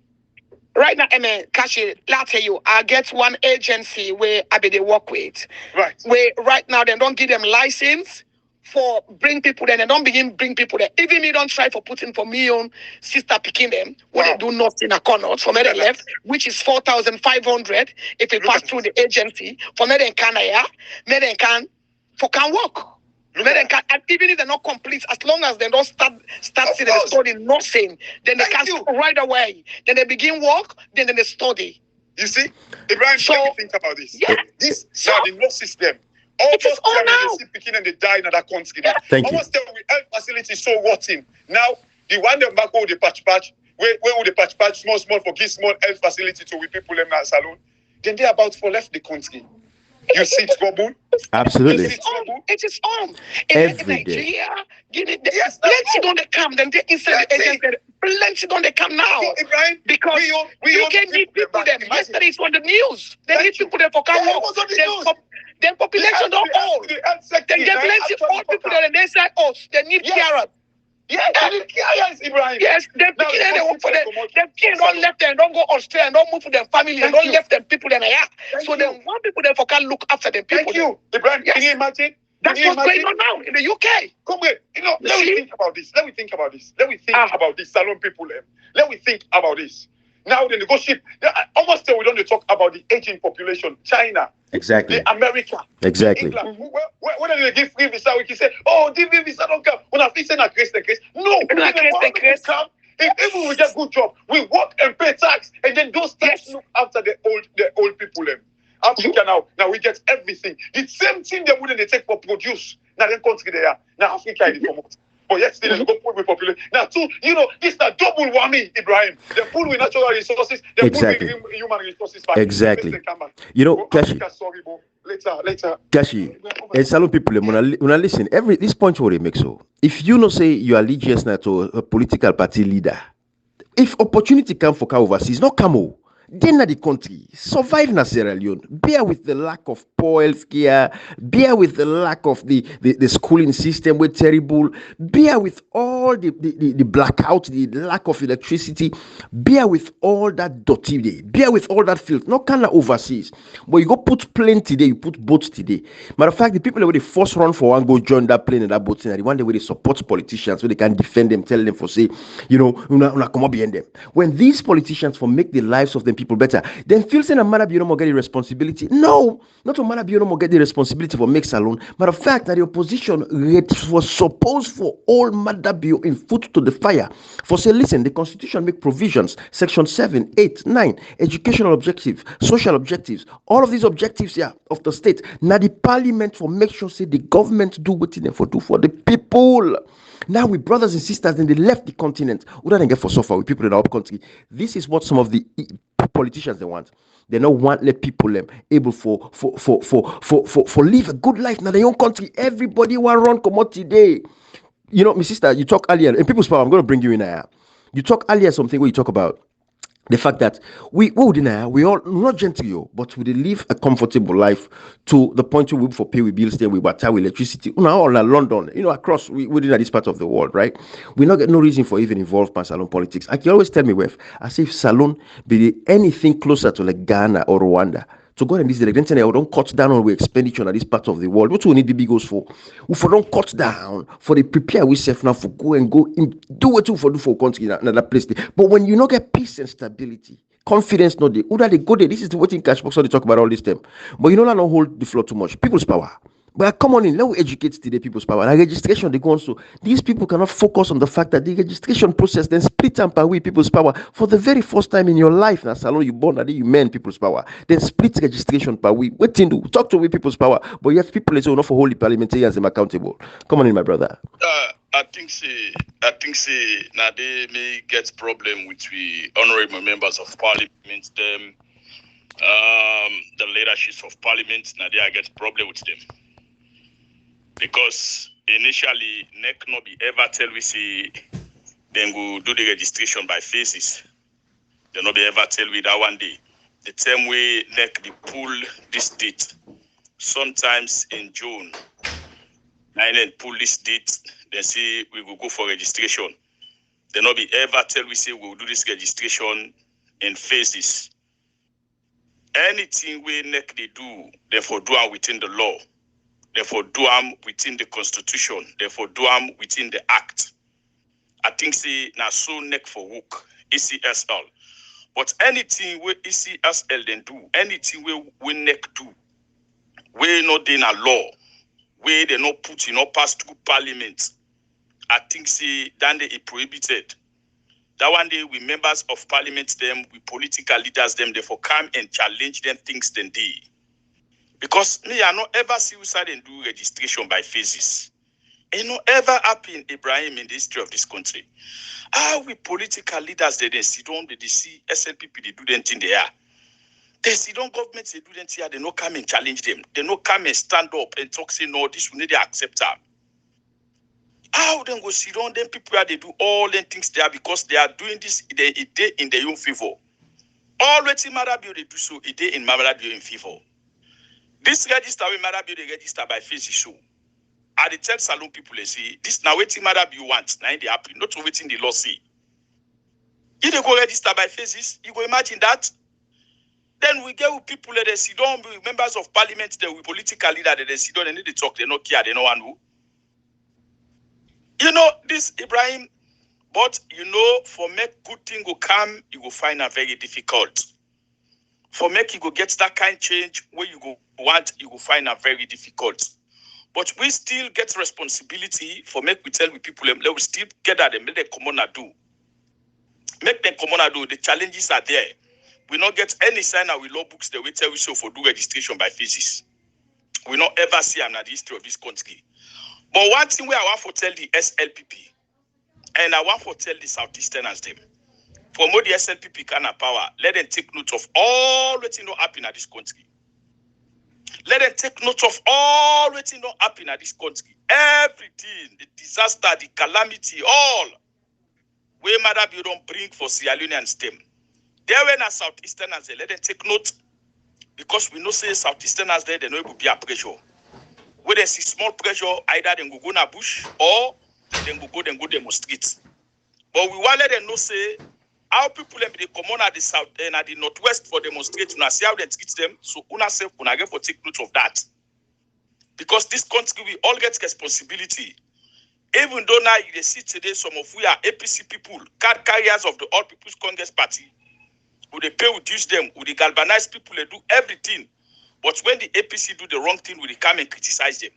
Right now, Kashi, I'll tell you, I get one agency where they work with. Right. Where right now they don't give them license for bring people there. They don't begin bring people there. Even me don't try for putting for me own sister picking them. When they do nothing a corner from where they left, which is 4,500 if they pass through the agency. From where they can work. And even if they're not complete, as long as they don't start seeing the study nothing, then they can start right away. Then they begin work, then they study. You see, Ibrahim, let me think about this. Yeah. This now the no system. It is all now. They see picking and they die in that country. Thank you. Almost tell we health facility so rotten. Now the one them back with the patch, where would the patch small for give small health facility to we people in that salon. Then they about for left the country. You see trouble? Absolutely. It is on. Every in Nigeria, day. Yes, plenty don't they come. Then they inside the agency. Plenty don't they come now. So, Ibrahim, because we can need people there. Yesterday it's on the news. They need people there for come work. Then population don't old. Then get plenty old people there and they say, oh, they need carers. Yes, they need carers, Ibrahim. Yes, they work for them. Them kids don't left them, don't go Australia, and don't move to them family, and don't left them people there. So then one people there for can look after them people. Thank you, Ibrahim. Can you imagine? That's what's going on now in the UK. Come here. Let me think about this. Let me think about this. Salon people. Let me think about this. Now they negotiate. Almost till we don't talk about the aging population. China. Exactly. America. Exactly. England. When they give free visa, we can say, oh, give free visa don't come. When I fix a case. No. Come. If we get good job, we work and pay tax, and then those tax look after the old people. Africa now we get everything. The same thing they wouldn't take for produce. Now then country they are. Now Africa is promote. But yet still they go put with population. Now too, this is a double whammy, Ibrahim. They pull with natural resources, they pull with human resources back. Exactly. Kashi. Sorry, bro. Later. Kashi, and salon people, when listen, this point what they make so. If you say you are allegiance now to a political party leader, if opportunity come for come overseas, not come over. Then the country survive na Sierra Leone. Bear with the lack of poor health care, bear with the lack of the schooling system were terrible, bear with all the blackout, the lack of electricity, bear with all that dirty day, bear with all that filth. Not kind of overseas. But you go put plane today, you put boats today. Matter of fact, the people where they first run for one go join that plane and that boat, and the one where they support politicians so they can defend them, tell them for say, una come up behind them. When these politicians for make the lives of them people better, then feel saying a matter be get the responsibility. No, not a matter be get the responsibility for make salon. Matter of fact, that the opposition was supposed for all matter be in foot to the fire. For say, listen, the constitution make provisions, section 7, 8, 9, educational objectives, social objectives, all of these objectives here of the state. Now the parliament for make sure say the government do what they for do for the people. Now with brothers and sisters, then they left the continent. Who don't get for suffer with people in our country. This is what some of the politicians they want. They don't want let people able for live a good life now their own country. Everybody want run commodity today. My sister, you talk earlier, and people's power, I'm going to bring you in here. You talk earlier something where you talk about the fact that we all not gentle, but we live a comfortable life to the point where we for pay with bills there, we water with electricity. All in London, across within this part of the world, right? We not get no reason for even involve my salon politics. I can always tell me, as if salon be anything closer to like Ghana or Rwanda. To go in this direction, they don't cut down on our expenditure in this part of the world. What we need the big goals for? We don't cut down for the prepare ourselves now for go in, do what we do for country in another place. But when you not get peace and stability, confidence not there. Who that they go there? This is what in cash box they talk about all this time. But not hold the floor too much. People's power. But come on in, let me educate the people's power. Like registration, they go on. So these people cannot focus on the fact that the registration process then split and with people's power for the very first time in your life. Now, salon you born, and you men people's power. Then split registration per week. What thing do talk to we people's power? But yet people say not for holy parliamentarians them accountable. Come on in, my brother. I think now they may get problem with the honorable members of parliament, them the leaderships of parliament, now they get problem with them. Because initially NEC no be ever tell we see then go do the registration by phases. They no be ever tell we that one day. The same way NEC they pull this date. Sometimes in June. And then pull this date, then say we will go for registration. They not be ever tell we say we'll do this registration in phases. Anything we NEC they do, therefore do them within the law. Therefore do them within the constitution. Therefore do them within the act. I think say now so NEC for work, ECSL. But anything we ECSL then do, anything we NEC do, we not in a law. Where they not put pass through parliament. I think say then they prohibited. That one day we members of parliament them, we political leaders them, therefore come and challenge them things then they. Because me I not ever see we side and do registration by phases. It not ever happen, Ibrahim, in the history of this country. We political leaders they sit down, they see SLPP, they do them thing they are. They see don't government they do them here, they no come and challenge them. They no come and stand up and talk, say no, this we need to accept them. How then go sit down, then people they do all them things there because they are doing this they in their own favor. All waiting Marabio they do so a day in Marabio in favor. This register with Marabio they register by phases show. At the tell salon people they say this now waiting Marabio want, now they happy, not waiting the law say. If they go register by phases, you go imagine that. Then we get with people that they sit down, members of parliament, they with political leader that they sit down and they talk, they not care, they no one who. You know, this Ibrahim, but you know, for make good thing go come, you go find it very difficult. For make you go get that kind change where you go want, you go find it very difficult. But we still get responsibility for make we tell with people, let we still get at them, let them come on and do. Make them come on and do, the challenges are there. We not get any sign of law books that we tell you so for do registration by phases. We not ever see an the history of this country. But one thing where I want to tell the SLPP, and I want to tell the Southeasterners them, for more the SLPP can have power, let them take note of all that not happen in this country. Let them take note of all that not happen in this country. Everything, the disaster, the calamity, all where Madam you don't bring for Sierra Leone and STEM. There when a Southeasterners they let them take note because we know say Southeasterners there they know it will be a pressure. Where they see small pressure, either they go na bush or they go demonstrate. But we want let them know say how people they come on at the south and at the northwest for demonstrate. Una see how they treat them. So una self una get for take note of that. Because this country we all get responsibility. Even though now they see today some of we are APC people, card carriers of the All People's Congress Party. Would they pay reduce them? Would they galvanize people? They do everything. But when the APC do the wrong thing, would they come and criticize them?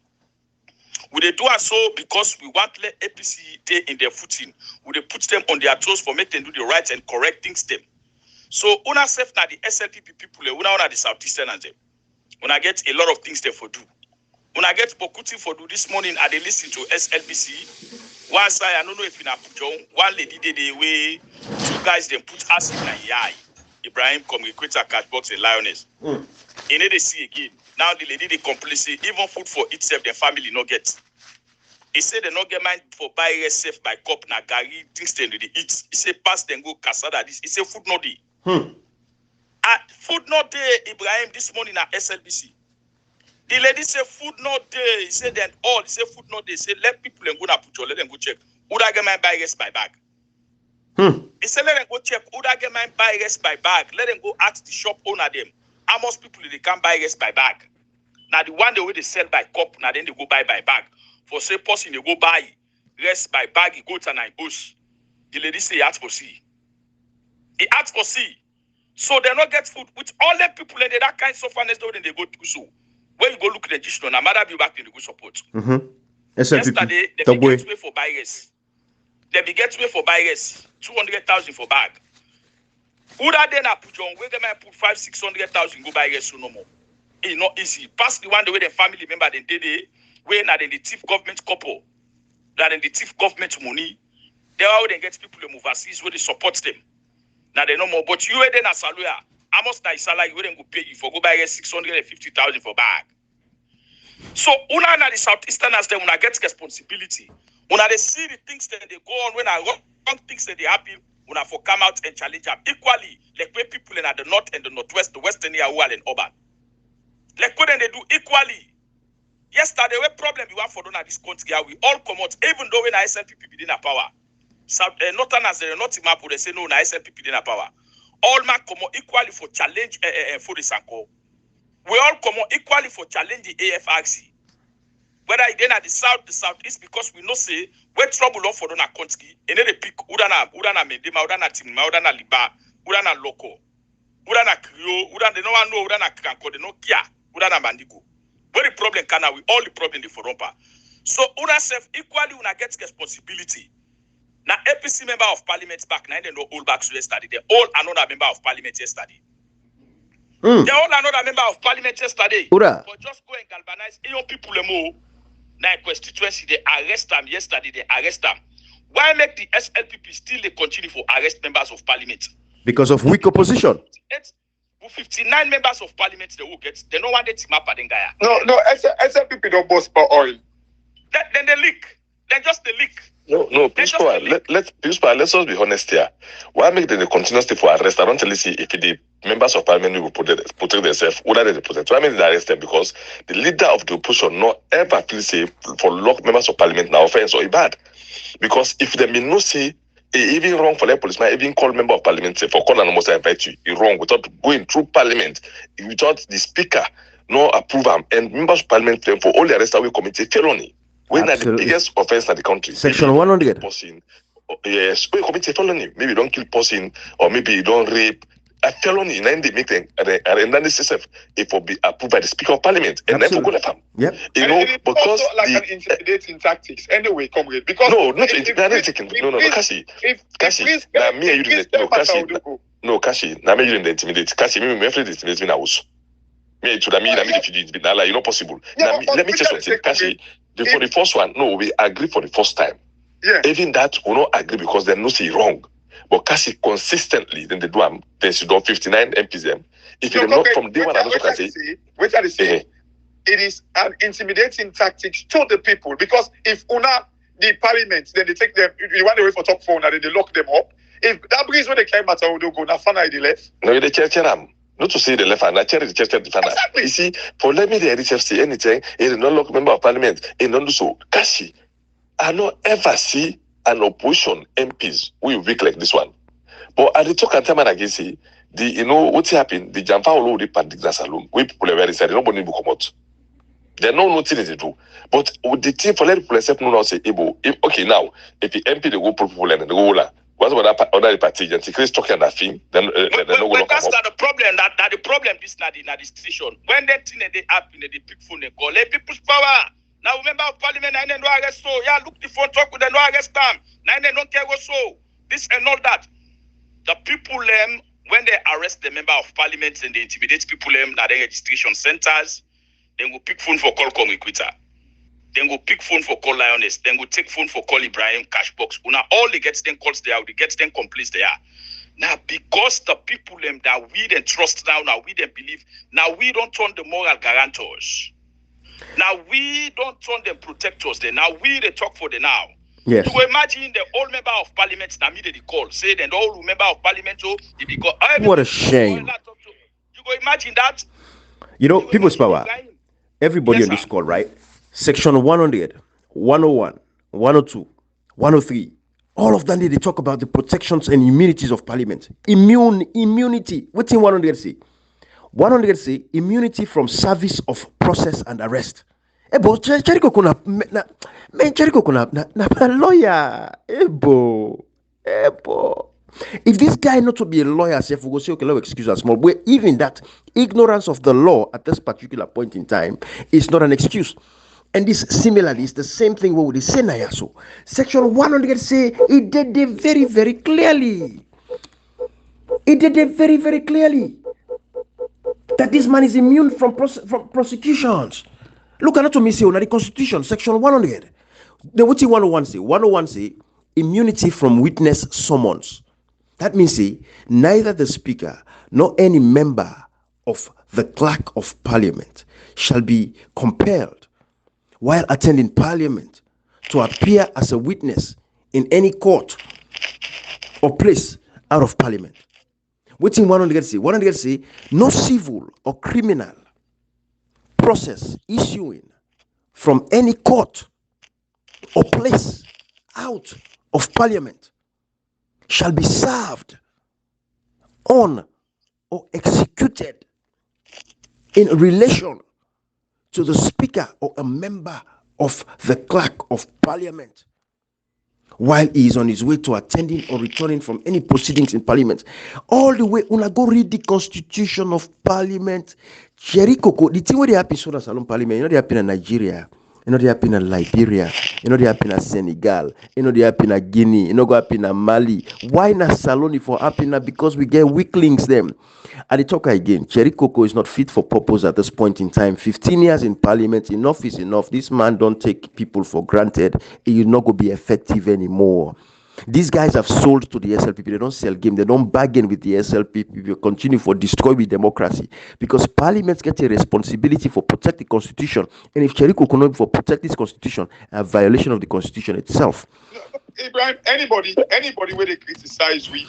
Would they do so because we want to let APC stay in their footing? Would they put them on their toes for make them do the right and correct things them? So una self na the SLPP people, una the Southeasterners them. Una get a lot of things they for do. Una get Bokuti for do this morning. I they listen to SLPC. One side I don't know if in Abuja, one lady they way two guys they put us in a yai. Ibrahim communicates a cash box in Lioness. In they see again. Now the lady they complain say even food for itself their family not get. He said they not get mind for buy yourself by cup na gari things they eat. He said pass them go casada this. He said food not day. Food not day Ibrahim this morning at SLBC. The lady said food not day. He said then all. He said food not day. He said let people go na put let them go check. Would I get my buy rest by bag? He said let them go check. Would I get my buy rest by bag? Let them go ask the shop owner them. How much people they can buy rest by bag? Now the one the way they sell by cup, now then they go buy by bag. For say person they go buy rest by bag, he go to nine bush. The lady say he asked for C. He asked for C. So they not get food with all the people and that kind of sufferness though then they go through so. When you go look at the decision, no matter be back in the good support. Yesterday, they be get way for buyers. They be get way for buyers. 200,000 for bag. Who that then I put on? Where they might put 500,000-600,000 go buy yes no more. It's not easy. Pass the one the way the family member then did it. Where now then the thief government couple, that then the thief government money. They are then get people them overseas where they support them. Now they no more. But you then as a lawyer, I must not salary where they go pay you for go buy yes 650,000 for bag. So una na the Southeasterners them una get responsibility. Una they see the things that they go on when I wrong things that they happen. Una for come out and challenge them equally, like where people in the north and the northwest, the western area, and urban. Like what they do equally. Yesterday, what problem you have for doing this country? We all come out, even though when SLPP be in power. South Northerners they not in map, they say no, SLPP in power. All man come out equally for challenge for the Sanko. We all come out equally for challenge the AFRC. Whether it then at the southeast, because we know say where trouble off for dona country, and then they pick udana medema, udana timma, udana liba, udana loco, udana krio, udana they no one know udana kanko, they no kia, udana mandigo. Where the problem can we all the problem the forumpa. So una self equally una get responsibility. Now APC member of parliament back now they know all back to yesterday. They all another member of parliament yesterday. They all another member of parliament yesterday. But just go and galvanize young people more. Now constituency they arrest them yesterday. They arrest them. Why make the SLPP still they continue for arrest members of parliament? Because of weak opposition. 59 members of parliament they will get. They don't want the team up at Dengaya. No, SLPP don't boast for oil. Then they leak. Then just the leak. No, Principal, let's us be honest here. Why make them continue stay for arrest? I don't tell you see if the members of parliament will protect themselves, whether they protect. Why make they arrest them? Because the leader of the opposition not ever feel safe for lock members of parliament now offense or bad. Because if they may not say even wrong for their policeman, even call member of parliament say for call and almost invite you, it's wrong without going through parliament, without the speaker no approve them, and members of parliament for all the arrest that we commit a felony. When are the biggest offense in the country? Section 100. Person, yes, we commit a felony. Maybe you don't kill person, or maybe you don't rape. A felony, and then they make them, and then this is if will be approved by the Speaker of Parliament, and then for go to Yep. You know, because also like an intimidating tactics. Anyway, comrade. Because no, not intimidating. No, Kashi. Now me and you didn't. No, Kashi. No, Kashi. Now me you didn't intimidate. Kashi, me afraid intimidate me now. Me to the me if you did, now you know possible. Let me just something, Kashi. For the first one, no, we agree for the first time. Yeah. Even that we not agree because they no say wrong. But Kasi consistently, then they do them. Then she do 59 MPs them. If you not from day one, I don't say. Wait till say. It is an intimidating tactic to the people because if una the parliament, then they take them. You want away for top phone and then they lock them up. If that brings when they came at all, they go na fana the left. No, they check them. Not to say the left hand, I check the chest defender. Exactly. You see, for let me the RHFC anything, it is not local member of parliament, it don't do so. Kashi, I don't ever see an opposition MPs who will weak like this one. But at the talk and time and again say, what's happened, the Jamfa all over the Pandigna Saloon, we people are very sad, nobody will come out. They know nothing to do. But with the team for let people accept no say able. Okay, now, if the MP they go pro people and they go la. What's about that other party? And Chris talking that thing. Then but that's not the problem. That the problem. This not the station. When they thing they happen, they pick phone, they call. Let people's power. Now member of parliament, I don't arrest so. Yeah, look the phone talk with them, no arrest them. Now they don't care what so. This and all that. The people when they arrest the member of parliament and they intimidate people at the registration centers, then go pick phone for call Quitter. Then go pick phone for call Lioness. Then go take phone for call Ibrahim Cashbox. Now all they get them calls there, they get them complaints there. Now because the people that we then trust now we then believe. Now we don't turn the moral guarantors. Now we don't turn them protectors. Then now we they talk for the now. Yes. You go imagine the old member of parliament now me they call. Say then the old member of parliament they call. What a shame. You go imagine that. You know, people's power. Everybody yes, on this call, right? Section 100, 101, 102, 103. All of them they talk about the protections and immunities of parliament. Immunity. What's in 100 say? 100 say immunity from service of process and arrest. Ebo Cheriko kuna na lawyer. Ebo. If this guy not to be a lawyer, we will say, okay, let's excuse us small. But even that ignorance of the law at this particular point in time is not an excuse. And this similarly is the same thing with the Senayaso. Section 100 say it did it very, very clearly. It did it very, very clearly that this man is immune from prosecutions. Look at me say on the Constitution, section 100. The what 101 say? 101 say immunity from witness summons. That means say neither the speaker nor any member of the clerk of parliament shall be compelled while attending parliament to appear as a witness in any court or place out of parliament. What in 100 say? 100 say no civil or criminal process issuing from any court or place out of parliament shall be served on or executed in relation to the speaker or a member of the clerk of parliament while he is on his way to attending or returning from any proceedings in parliament. All the way, una go read the constitution of parliament. Jericho, the thing where they happen so salon parliament, you know they happen in Nigeria, you know they happen in Liberia, you know they happen in Senegal, you know they happen in Guinea, you know go happen in Mali. Why na salon for happen? Because we get weaklings them. And the talk again, Jericho is not fit for purpose at this point in time. 15 years in parliament, enough is enough. This man don't take people for granted. He will not go be effective anymore. These guys have sold to the SLPP. They don't sell game. They don't bargain with the SLPP. They continue for destroy with democracy. Because parliaments get a responsibility for protect the constitution. And if Jericho cannot for protect this constitution, a violation of the constitution itself. Ibrahim, anybody where they criticize we,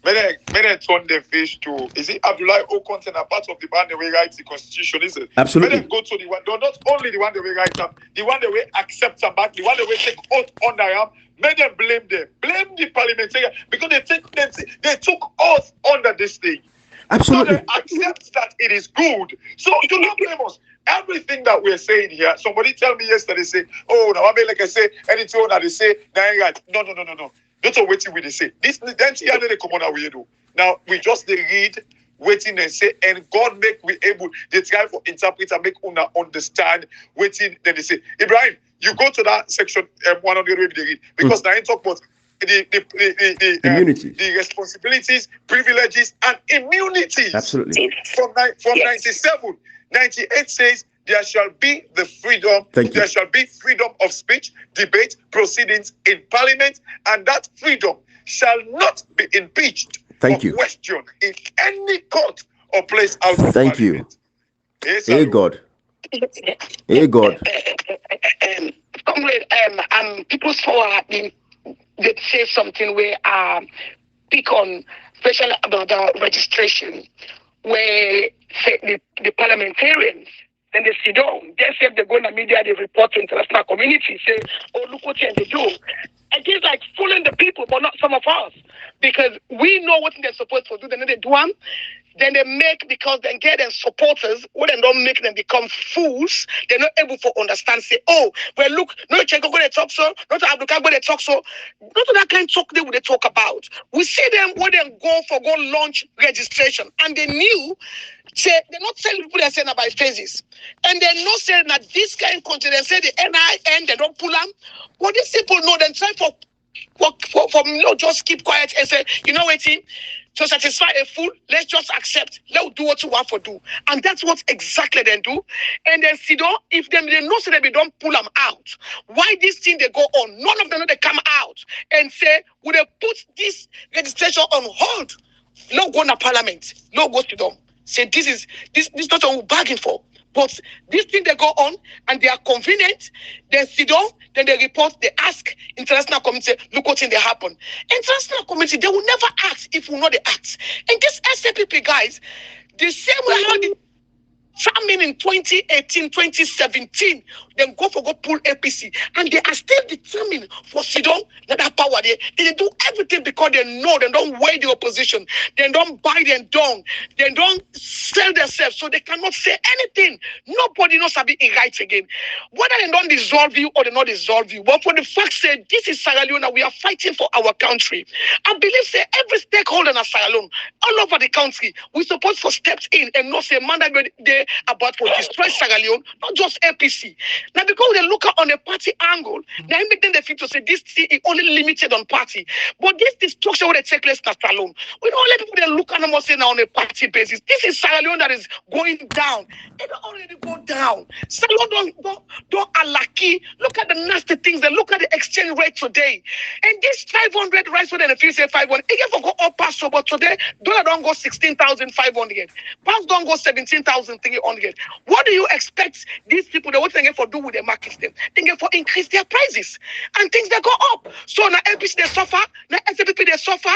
may they turn their face to, is it Abdullah Okon and a part of the one that we write the constitution, is it? Absolutely. May they go to the one, not only the one that we write them, the one that we accept them back, the one that we take oath on them, may they blame them. Blame the parliamentarian because they took oath under this thing. Absolutely. So they accept that it is good. So do not blame us. Everything that we're saying here, somebody tell me yesterday, say, oh, now I mean, like I say, anything that they say, right. No. That's what waiting with they say. This then they come on we do. Now we just they read, waiting and say, and God make we able, they try for interpret and make una understand, waiting, then they say, Ibrahim, you go to that section 100 where they read, because now I talk about the immunities, the responsibilities, privileges, and immunities. Absolutely. From 97, 98 says there shall be the freedom. There shall be freedom of speech, debate, proceedings in parliament, and that freedom shall not be impeached or questioned in any court or place out of parliament. Hey God. Hey God. Comrade, people saw they say something where pick on, especially about the registration, where say the parliamentarians, then they sit down. They say if they go in the media, they report to international community, say, oh, look what they do. And it's like fooling the people, but not some of us. Because we know what they're supposed to do. Then they do them. Then they make, because they get them supporters, when they don't make them become fools, they're not able to understand, say, oh, well, look, no Chenko they talk so, not Abdullah they talk so, not that kind of talk they would talk about. We see them when they go launch registration, and they knew, say, they're not telling people they're saying about phases. And they're not saying that this kind of country, they say the NIN, they don't pull them. But these people know, they try for just keep quiet and say, you know what, team? To satisfy a fool, let's just accept. Let's do what you want to do. And that's what exactly they do. And then see, if they know so they don't pull them out, why this thing they go on? None of them know they come out and say, would they put this registration on hold? No go to parliament. No go to them. Say this is not what we're bargaining for. But this thing they go on and they are convenient, they sit down, then they report, they ask international community, look what thing they happen. International community, they will never ask if we know they act. And this SAPP guys, the same way how Famine in 2018, 2017, then go pull APC, and they are still determined for Sidon that power there. They do everything because they know they don't weigh the opposition, they don't buy them down, they don't sell themselves, so they cannot say anything. Nobody knows how to be right again. Whether they don't dissolve you or they not dissolve you, but for the fact that this is Sierra Leone, we are fighting for our country. I believe say every stakeholder in Sierra Leone, all over the country, we supposed to step in and not say man they about to destroy Sierra Leone, not just APC. Now because they look at on a party angle, they make them the fit to say this thing is only limited on party. But this destruction will take place in Sierra Leone. We don't let people they look at them and say now on a party basis. This is Sierra Leone that is going down. It already go down. Sierra Leone don't alaki. Look at the nasty things. They look at the exchange rate today. And this 500 rice when the fee say 500. Again for go up past so, but today dollar don't go 16,500. Pounds don't go 17,300. What do you expect these people they want to for do with their markets them? They get for increase their prices and things they go up. So now APC they suffer, now SPP they suffer.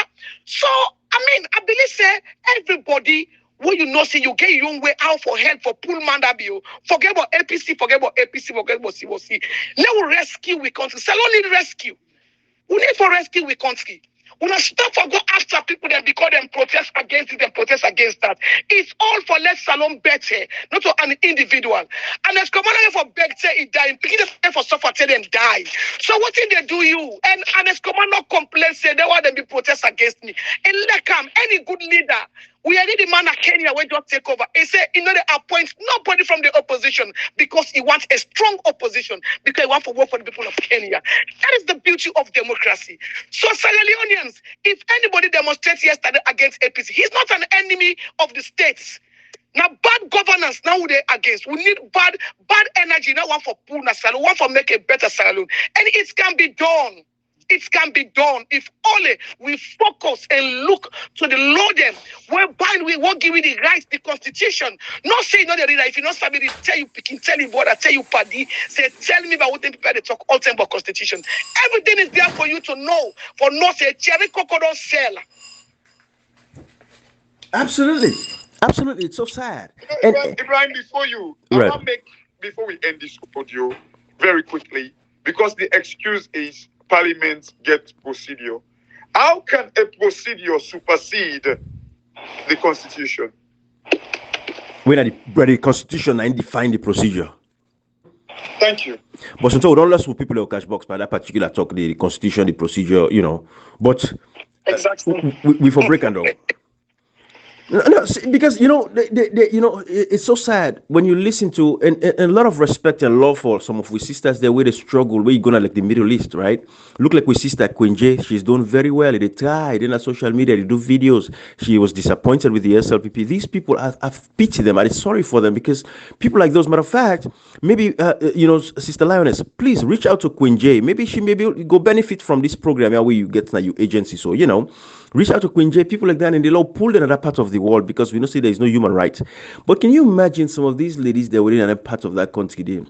So I mean I believe say everybody when you know say you get your own way out for help for pull mandabio. Forget about APC, forget about COC. Now we rescue we country. Salon need rescue. We need for rescue we country. We not stop for go after people that because them protest against it and protest against that. It's all for let Salon better, not to an individual. And as commander for better it die, picking for suffer till them die. So what did they do you? And as commander complain say they want them to protest against me. And let come any good leader. We are the man of Kenya when just take over. He said, they appoint nobody from the opposition because he wants a strong opposition because he wants to work for the people of Kenya. That is the beauty of democracy. So Sierra Leoneans, if anybody demonstrates yesterday against APC, he's not an enemy of the states. Now bad governance, now they against. We need bad energy. Now one for poor Sierra Leone, one for make a better Sierra Leone. And it can be done. It can be done if only we focus and look to the Lord them, whereby we won't give you the rights, the constitution. Not say not the reader. If you not somebody tell you picking, tell you brother, tell you paddy, say tell me about what they prepare to talk all time about constitution. Everything is there for you to know. For not say cherry cocoa don't sell. Absolutely. It's so sad. Ibrahim, before we end this audio very quickly, because the excuse is Parliament get procedure. How can a procedure supersede the Constitution? When the Constitution and define the procedure. Thank you. But so we don't listen to people in cash box by that particular talk, the Constitution, the procedure, But exactly. we for break and all. No, because it's so sad when you listen to and a lot of respect and love for some of we sisters the way they struggle, where you gonna like the Middle East, right? Look like we sister Queen J, she's doing very well. They try, then on social media, they do videos. She was disappointed with the SLPP. These people, I've pitied them. I'm sorry for them because people like those. Matter of fact, maybe Sister Lioness, please reach out to Queen J. Maybe she go benefit from this program where you get now your agency. So reach out to Queen J, people like that, and they'll all pull another part of the world because we know say there is no human right. But can you imagine some of these ladies that were in another part of that country?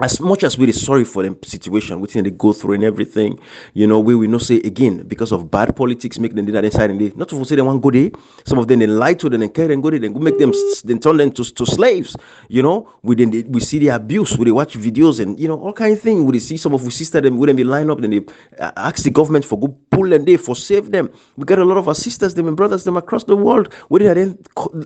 As much as we're sorry for them situation, we think they go through and everything, we will not say again because of bad politics, make them do that inside and they not to say they want to go there. Some of them they lie to them and carry and go there, then go make them then turn them to slaves. We see the abuse, we watch videos and all kind of things. We see some of we sister them wouldn't be line up, then they ask the government for go pull them there for save them. We got a lot of our sisters them and brothers them across the world. We did in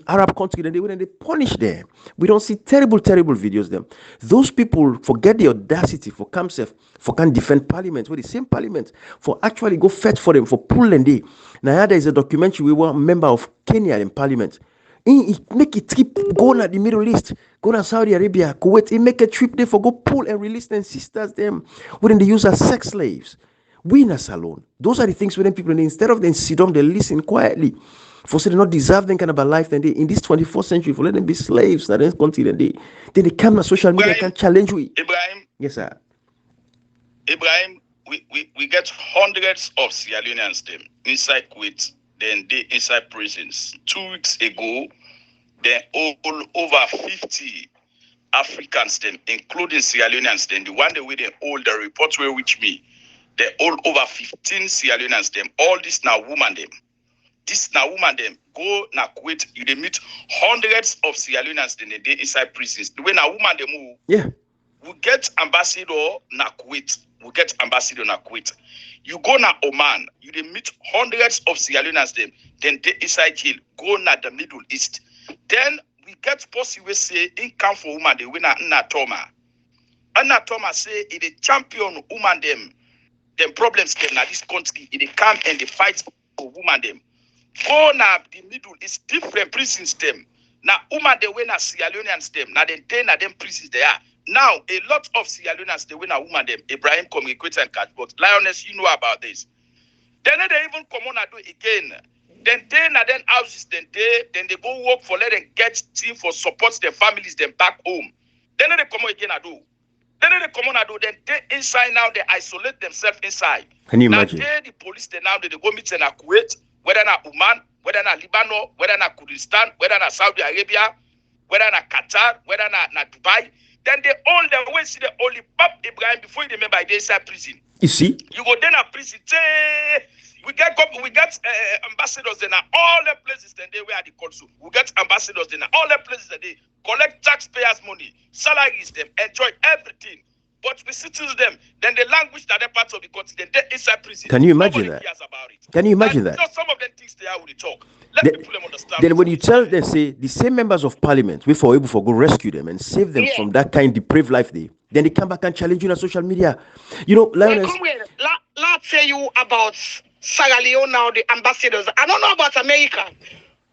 Arab country, then they punish them. We don't see terrible videos them. Those people forget the audacity for Kamsef, for can defend parliament, with the same parliament, for actually go fight for them, for pull and day. Now there is a documentary, we were a member of Kenya in parliament. He make a trip, go to the Middle East, go to Saudi Arabia, Kuwait, he make a trip there for go pull and release them sisters them, when they use as sex slaves. We in a salon. Those are the things when people, instead of them sit down, they listen quietly. For say they not deserve them kind of a life, then they in this 21st century, for let them be slaves, that then continue then they come to social media, can challenge we. Ibrahim. Yes, sir. Ibrahim, we get hundreds of Sierra Leoneans them inside Kuwait, then they inside prisons. 2 weeks ago, then all over 50 Africans them, including Sierra Leoneans them, the one that way they all the reports were with me, they all over 15 Sierra Leoneans them, all this now woman them. This na woman them go na Kuwait. You dey meet hundreds of Sierra Leoneans in the day inside prisons. The way na woman them move. Yeah. We get ambassador na Kuwait. We get ambassador na Kuwait. You go na Oman. You dey meet hundreds of Sierra Leoneans them. Then they inside jail. Go na the Middle East. Then we get posse we say in come for woman they win na Toma. Anna Thomas say it a champion woman them problems them na this country. It they come and they fight for woman them. Go na the Middle East different prisons them. Now woman they win na Sierra Leoneans them. Now they na them prisons they are. Now a lot of Sierra Leoneans they win na woman them. Ibrahim communicate and catch but Lioness you know about this. Then they even come on and do again. Then houses, then they go work for let them get team for support their families, them back home. Then they come on again and do. Then they come on and do. Then they inside now they isolate themselves inside. Can you imagine? Now the police they now they go meet in a Kuwait, whether na Oman, whether na Lebanon, whether na Kurdistan, whether na Saudi Arabia, whether na Qatar, whether na Dubai. Then they all the way see the only Pap Ibrahim before you remember they inside prison. You see? You go then a prison. We get ambassadors in all the places then they were the consul. We get ambassadors in all the places that they collect taxpayers' money, salaries them, enjoy everything. But we settle them, then the language that they're part of the country, then they're inside prison. Can you imagine Nobody that? cares about it. Can you imagine that? You know, some of them things they are with the talk. Let people understand. Then when you tell them, say the same members of parliament, we for able to go rescue them and save them from that kind of depraved life then they come back and challenge you on social media. You know, Lioness. Let's say you about Sierra Leone now, the ambassadors. I don't know about America,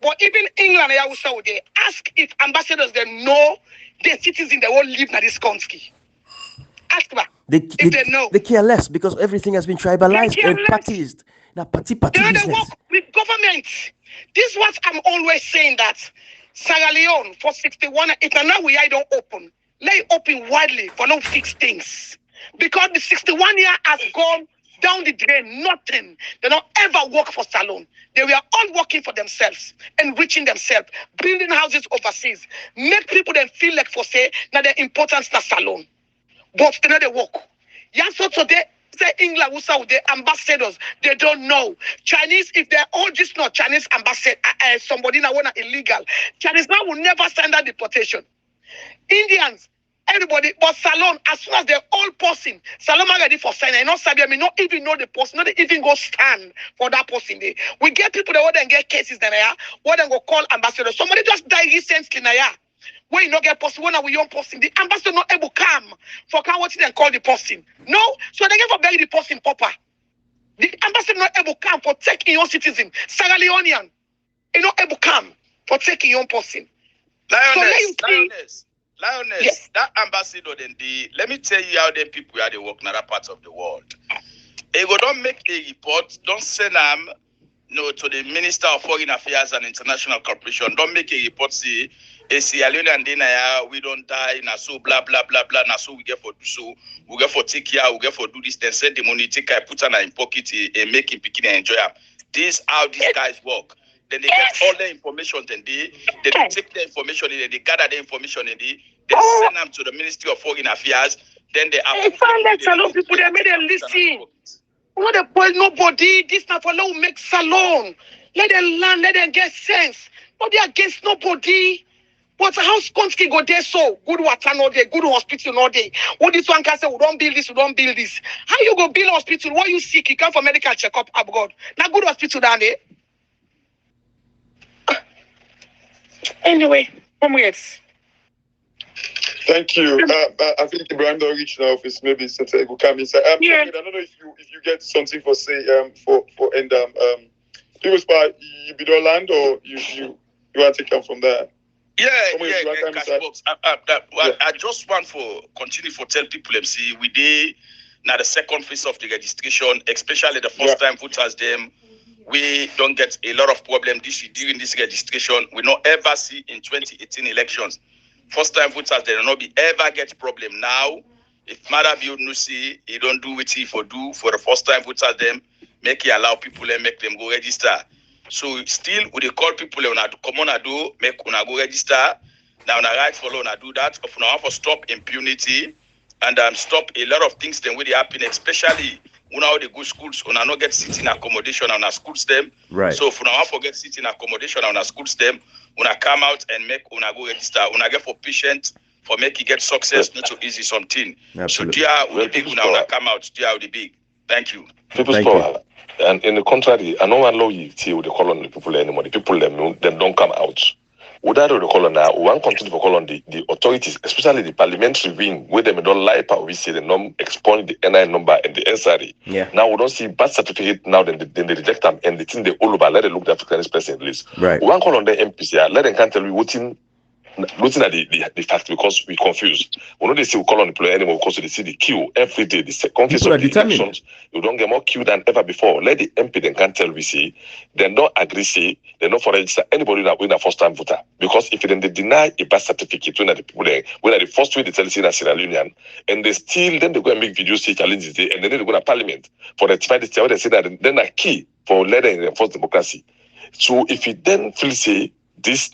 but even England and also they ask if ambassadors they know the citizens they won't live in this country. Ask them if they know. They care less because everything has been tribalized and practiced. Now, party they business. work with government. This is what I'm always saying that Sierra Leone for 61, if now we don't open, let it open widely for no fix things. Because the 61 year has gone down the drain, nothing. They don't ever work for Salon. They were all working for themselves, enriching themselves, building houses overseas, make people then feel like for say now the importance of Salon. But they know they work. Yeah, so today say England who saw the ambassadors, they don't know. Chinese, if they're all just not Chinese ambassador, somebody now wanna illegal. Chinese now will never send out deportation. Indians, everybody, but Salon, as soon as they're all posting, Salon are ready for signing. I know Sabia may not even know the post, not even go stand for that posting day. We get people that want to get cases then what then go call ambassador. Somebody just died recently now. When you not get posting, when are we young posting? The ambassador not able come for what then call the posting. No, so they get for bury the posting proper. The ambassador not able come for taking your citizen, Sierra Leonean. He not able come for taking your posting. Lioness, yes. that ambassador then let me tell you how them people are they work in other parts of the world. They go don't make a report, don't send them to the Minister of Foreign Affairs and International Cooperation. Don't make a report say a Sierra Leone and then we don't die, na so blah blah blah blah, na so we get for do so, we get for take care, we get for do this, then send the money, take care, put it in pocket and make him picking and enjoy them. This how these guys work. Then they get all the information, then they take the information, then they gather the information, and they send them to the Ministry of Foreign Affairs. Then they approve. Salon people, they made them listen. What the boy, nobody, this not for now make Salon. Let them learn, let them get sense. But they against nobody. But house country go there so good water no day, good hospital no day. What this one can say, we don't build this, we don't build this. How you go build hospital? What you sick? You come for medical checkup, abroad. Now good hospital down there. Anyway, comrades. Thank you. I think Ibrahim don't reach the office. Maybe Sete will come inside. Yeah. I don't know if you get something for say for end people spot you be the land or you want to come from there. I just want for continue for tell people MC we did now the second phase of the registration, especially the first time voters them. We don't get a lot of problem during this registration. We not ever see in 2018 elections. First time voters they will not be ever get problem. Now, if Madabi Nusi, he don't do what he for do for the first time voters them, make he allow people and make them go register. So still we they call people on to come on a do, make una go register. Now on a right follow on do that. If una want for stop impunity, and stop a lot of things then where they happen, especially when all the good schools when I not get sitting accommodation on our schools them. Right. So if I forget sitting accommodation on our schools them, when I come out and make when I go register, when I get for patient for make it get success, not so easy something. Absolutely. So dear will be big when I come out, dear will be big. Thank you. People's Thank power. And in the contrary, I don't allow you to the call on the people anymore. The people them don't come out. Without the call on now, one continue to call on the authorities, especially the parliamentary wing, where they don't lie, we see the expose the NI number and the NSRE. Yeah. Now we don't see birth certificate now, then they reject them and the thing they all over, let them look the African person list. Right. One call on the MPC, let them can't tell you what's in. Looking at the fact because we confused. We know they see we call on the player anymore because they see the queue every day. The conflict of the elections, you don't get more queue than ever before. Let the MP then can't tell we see. They not agree say they not for register anybody that win a first time voter. Because if they deny a birth certificate when the people there, when the first way they tell you Sierra Leonean, and they still then they go and make videos say challenges there, and then they go to parliament for rectify this. They say that then a key for letting enforce democracy. So if you then feel say this.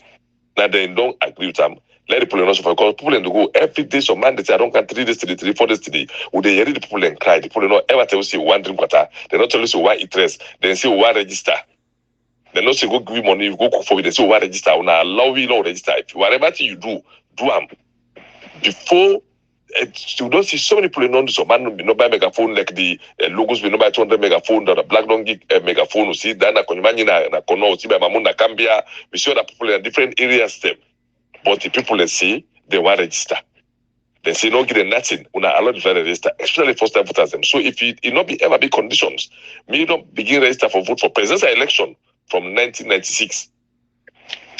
Now they don't agree with them. Let the people know because people in the go every day. So man, they say I don't count 3 days today, 4 days today. Would they hear the people and cry? The people don't ever tell you one drink water. They not tell you why it rest. They say why register. They not say go give money, you go cook for it. They say why register. When I allow you not register. If whatever thing you do them before. You don't see so many people in so man no buy megaphone like the logos we no buy 200 megaphone the black don't give megaphone you see that na konyimani na kono see by mamuna Cambia we see that people in different areas them but the people they see they want register they say no give them nothing when I allow to register especially first time voters them so if it not be ever be conditions me don't begin register for vote for presidential election from 1996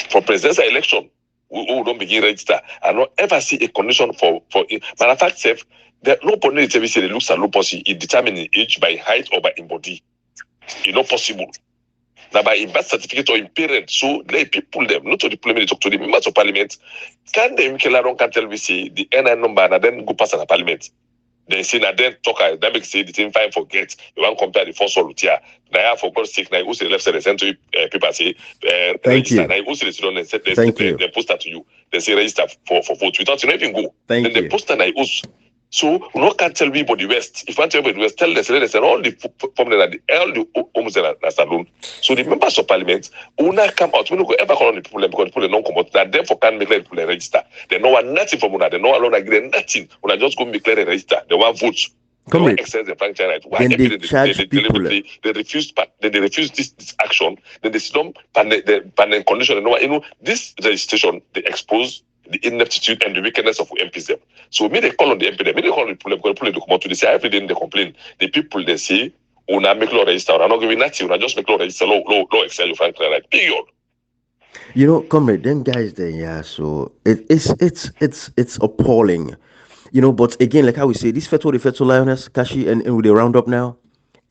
for presidential election who don't begin register and not ever see a condition for matter of fact self there nobody tell me say they looks at low policy it determine age by height or by in body it's not possible now by in birth certificate or in parent so let people them not to the parliament talk to the members of parliament can they can tell me say the NI number and then go pass in the parliament they say that then talk that makes say the thing fine forget you want compare the first one with here now for God's sake now who say the left side they send to people say register now who say the student said they post that to you they say register for vote without you not even go then they post that now so we no can tell people the West if I tell people the West tell them say all the formula all the homes in salon so the members of parliament who not come out we no go ever call on the people because the people don't come out that therefore can make the people register they know nothing from una they know alone agree nothing una just go make clear register they want votes they want exercise the franchise right why they charge people they refuse this action then they don't pan condition you know this registration they expose the ineptitude and the wickedness of MPs them. So me they call on the MP them, me they call on the people they come out to they say every day they complain. The people they say, una make law register, una not giving nothing, una just make law register, law excel you frankly right. Period. You know, comrade, them guys there, yeah. So it's appalling. You know, but again, like how we say, this federal lioness, Kashi, and with the roundup now,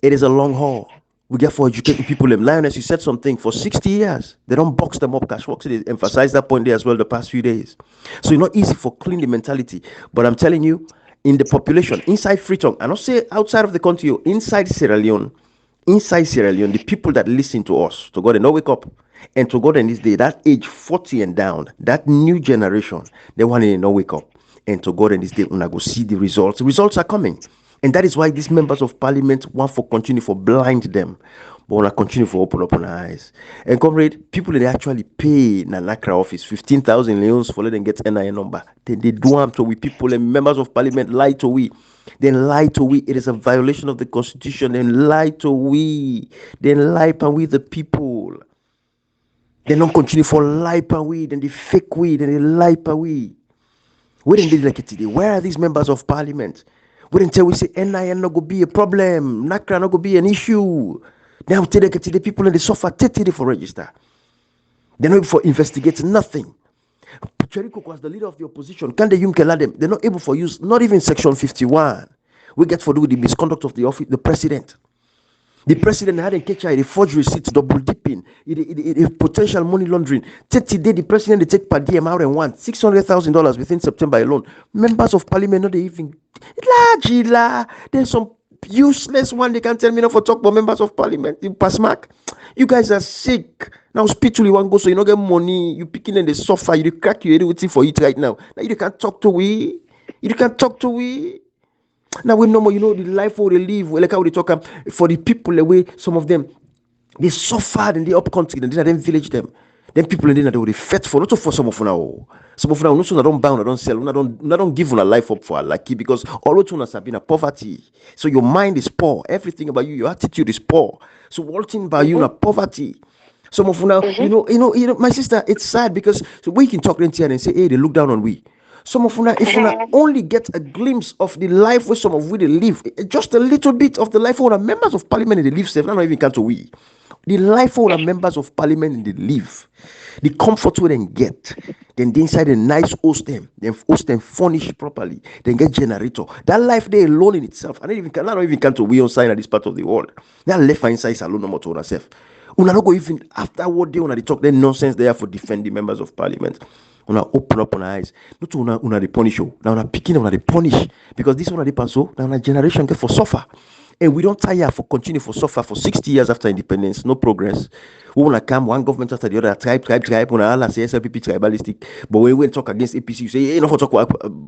it is a long haul. We get for educating people. Lioness, you said something for 60 years. They don't box them up. Cash Fox, they emphasize that point there as well the past few days. So it's not easy for clean the mentality. But I'm telling you, in the population, inside Freetown, I don't say outside of the country, inside Sierra Leone, the people that listen to us, to God and not wake up, and to God in this day, that age 40 and down, that new generation, they want to not wake up. And to God in this day, when I go see the results. The results are coming. And that is why these members of parliament want for continue for blind them. But want to continue for open up on our eyes. And comrade, people they actually pay Nanakra office 15,000 leons for letting get NIN number. Then they do them to we people and members of parliament lie to we. Then lie to we. It is a violation of the constitution. Then lie to we. Then lie and we the people. They don't continue for lie and we. Then they fake we. Then they lie and we. We didn't do like it today. Where are these members of parliament? We didn't tell we say NIN not go be a problem, NACRA not go be an issue. Now today the people in the suffer 30 for register. They're not able for investigate nothing. Cheriko was the leader of the opposition. Can they them? They're not able for use, not even section 51. We get for do with the misconduct of the office, the president. The president had a catch the forged receipts, double dipping, potential money laundering. 30 days, the president they take per diem out and want $600,000 within September alone. Members of parliament, not they even there's some useless one they can't tell me not for talk about members of parliament. You pass mark. You guys are sick. Now spiritually one go so you don't get money, you picking and they suffer, you crack your head waiting for it right now. Now you can't talk to we. You can't talk to we. Now we know more, the life where they live, like how they talk for the people the way some of them they suffered in the up country, and then village them. Then people in there they were fed for, not for some of now. Some of now, no don't buy, no don't sell, no don't give una life up for a lucky because all of us have been a poverty. So your mind is poor, everything about you, your attitude is poor. So all thing about you na poverty. Some of now, my sister, it's sad because so we can talk into and say, hey, they look down on we. Some of una, if una only get a glimpse of the life where some of we they live, just a little bit of the life where members of parliament they live safe, not even can to we. The life where members of parliament they live, the comfort where they get, then they inside a nice host them furnished properly, then get generator. That life they alone in itself, I don't even can to we on sign at this part of the world. That left inside is alone no more to ourselves. Una no go even after what they una they talk that nonsense there for defending members of parliament. Una open up on eyes. Not una they punish you. Now una picking una they punish because this one they pass so now una generation get for suffer. And we don't tire for continue for suffer for 60 years after independence, no progress. We wanna come one government after the other, tribe. When I say SLPP tribalistic, but when we talk against APC, you say, hey, no for talk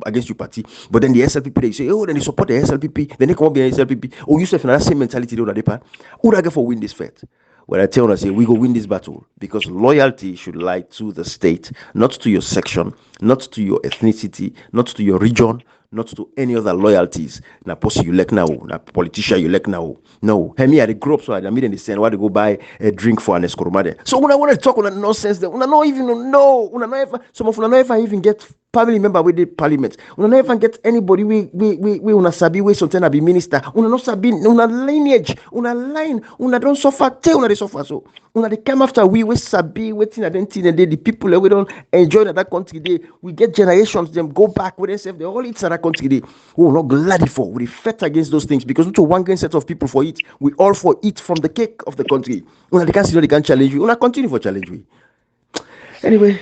against your party. But then the SLPP, they say, oh, then they support the SLPP, then they come up behind SLPP. Oh, you say that same mentality, who do I get for win this fight? Well, I tell you, I say we go win this battle because loyalty should lie to the state, not to your section, not to your ethnicity, not to your region, not to any other loyalties. Na post you like now, na politician you like now. No, me I grew up so I mean in the same why they go buy a drink for an escoromade. So when I want to talk on nonsense, when I not even know, when I not ever, some of them never even get family member with the parliament. Una never even get anybody we una sabi we something be minister. Una no sabi una lineage, una line, una don't suffer till una they suffer so. Una they come after we sabi waiting identity and the people that we don't enjoy that country day. We get generations them go back with themselves. They all eat that country day. We will not glad for. We fight against those things because not to one grain set of people for it. We all for it from the cake of the country. Una they can't see they can challenge you. Una continue for challenge we. Anyway,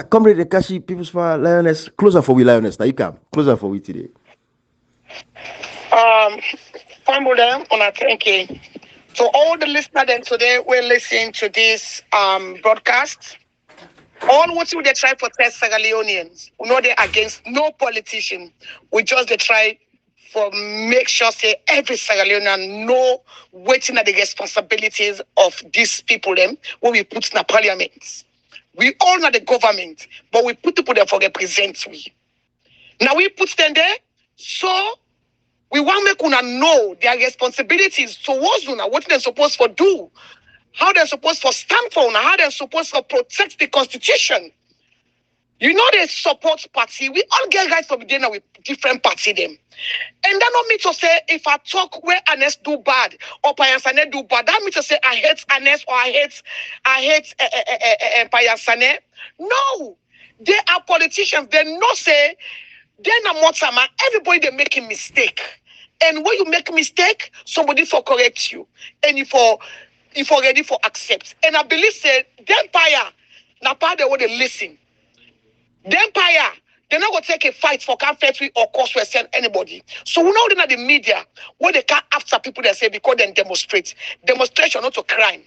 comrade Kashi, People's Power, Lioness, closer for we Lioness. Now you come closer for we today. Family, wanna thank you. So all the listeners then today we're listening to this broadcast. All what they try for test Sierra Leoneans, we know they're against no politician. We just they try for make sure say every Sierra Leonean know waiting at the responsibilities of these people them when we put in the parliament. We all know the government, but we put people there for represent we. Now we put them there, so we want make una know their responsibilities towards una, what they're supposed to do, how they're supposed to stand for una, how they're supposed to protect the constitution. You know they support party. We all get rights from dinner with different party them. And that not mean to say if I talk where Anes do bad or Payansane do bad, that means to say I hate Anes or I hate Payansane. No, they are politicians. They no say they're not Motsama. Everybody they making mistake. And when you make a mistake, somebody for correct you. And if you're ready for accept. And I believe say the empire, now part they want to listen. The empire, they're not going to take a fight for country or cause to send anybody. So we know that the media, where they can't after people that say because they demonstrate. Demonstration, not a crime.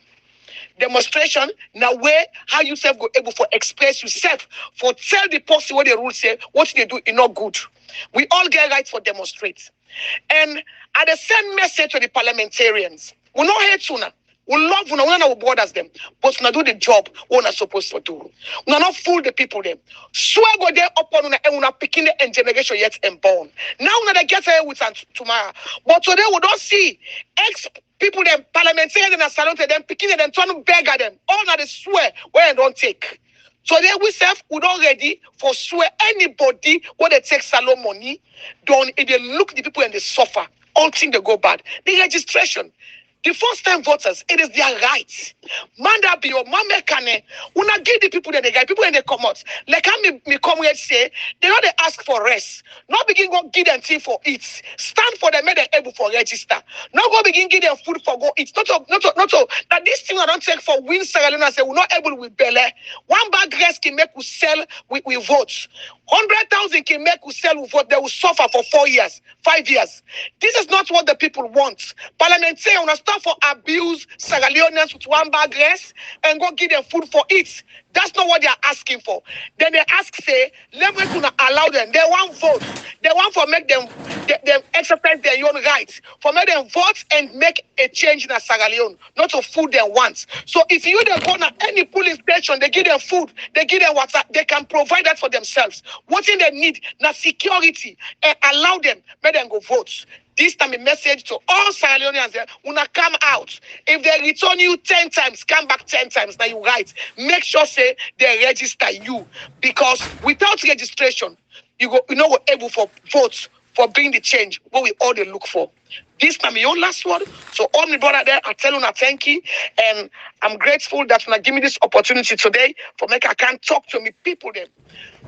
Demonstration, now where how you self go able for express yourself, for tell the person what the rules say, what they do is not good. We all get right for demonstrate. And at the same message to the parliamentarians, we not hate sooner. We love una, we not borders them, but we not do the job we're not supposed to do. We not fool the people them. Swear go there upon una and we not picking the generation yet and born. Now we not get away with tomorrow. But today we don't see ex people them parliamentarians and salon them picking them trying to beg at them. All that they swear where they don't take. Today we self we don't ready for swear anybody when they take salon money, don't if they look the people and they suffer, all things they go bad. The registration. The first time voters, it is their right. Man that be your mama can una give the people that they get people when they come out. Like how me come here say, they not they ask for rest. Not begin go give them thing for it. Stand for them, make them able for register. Not go begin give them food for go eat. Not so. That this thing I don't take for win Sierra Leone say we're not able with belly. One bag rest can make we sell we vote. 100,000 can make we sell we vote. They will suffer for 4 years, 5 years. This is not what the people want. Parliamentarians stop for abuse Sierra Leoneans with one bag rice and go give them food for it. That's not what they are asking for. Then they ask, say, let me allow them. They want vote. They want for make them exercise their own rights. For make them vote and make a change in Sierra Leone, not to food they want. So if you don't go to any police station, they give them food, they give them water, they can provide that for themselves. What thing they need, now security, and allow them, make them go vote. This time a message to all Sierra Leoneans there, wanna come out. If they return you 10 times, come back 10 times. Now you right. Make sure say they register you. Because without registration, you know we're able for votes for bringing the change what we all they look for. This time your last word. So all my brother there, I tell you now thank you. And I'm grateful that you give me this opportunity today for make I can talk to me people them.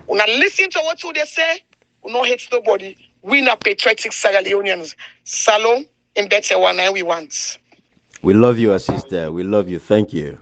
When I listen to what they say, we not hate nobody. We not patriotic Sierra Leoneans. Salon and better one we want. We love you, our sister. We love you. Thank you.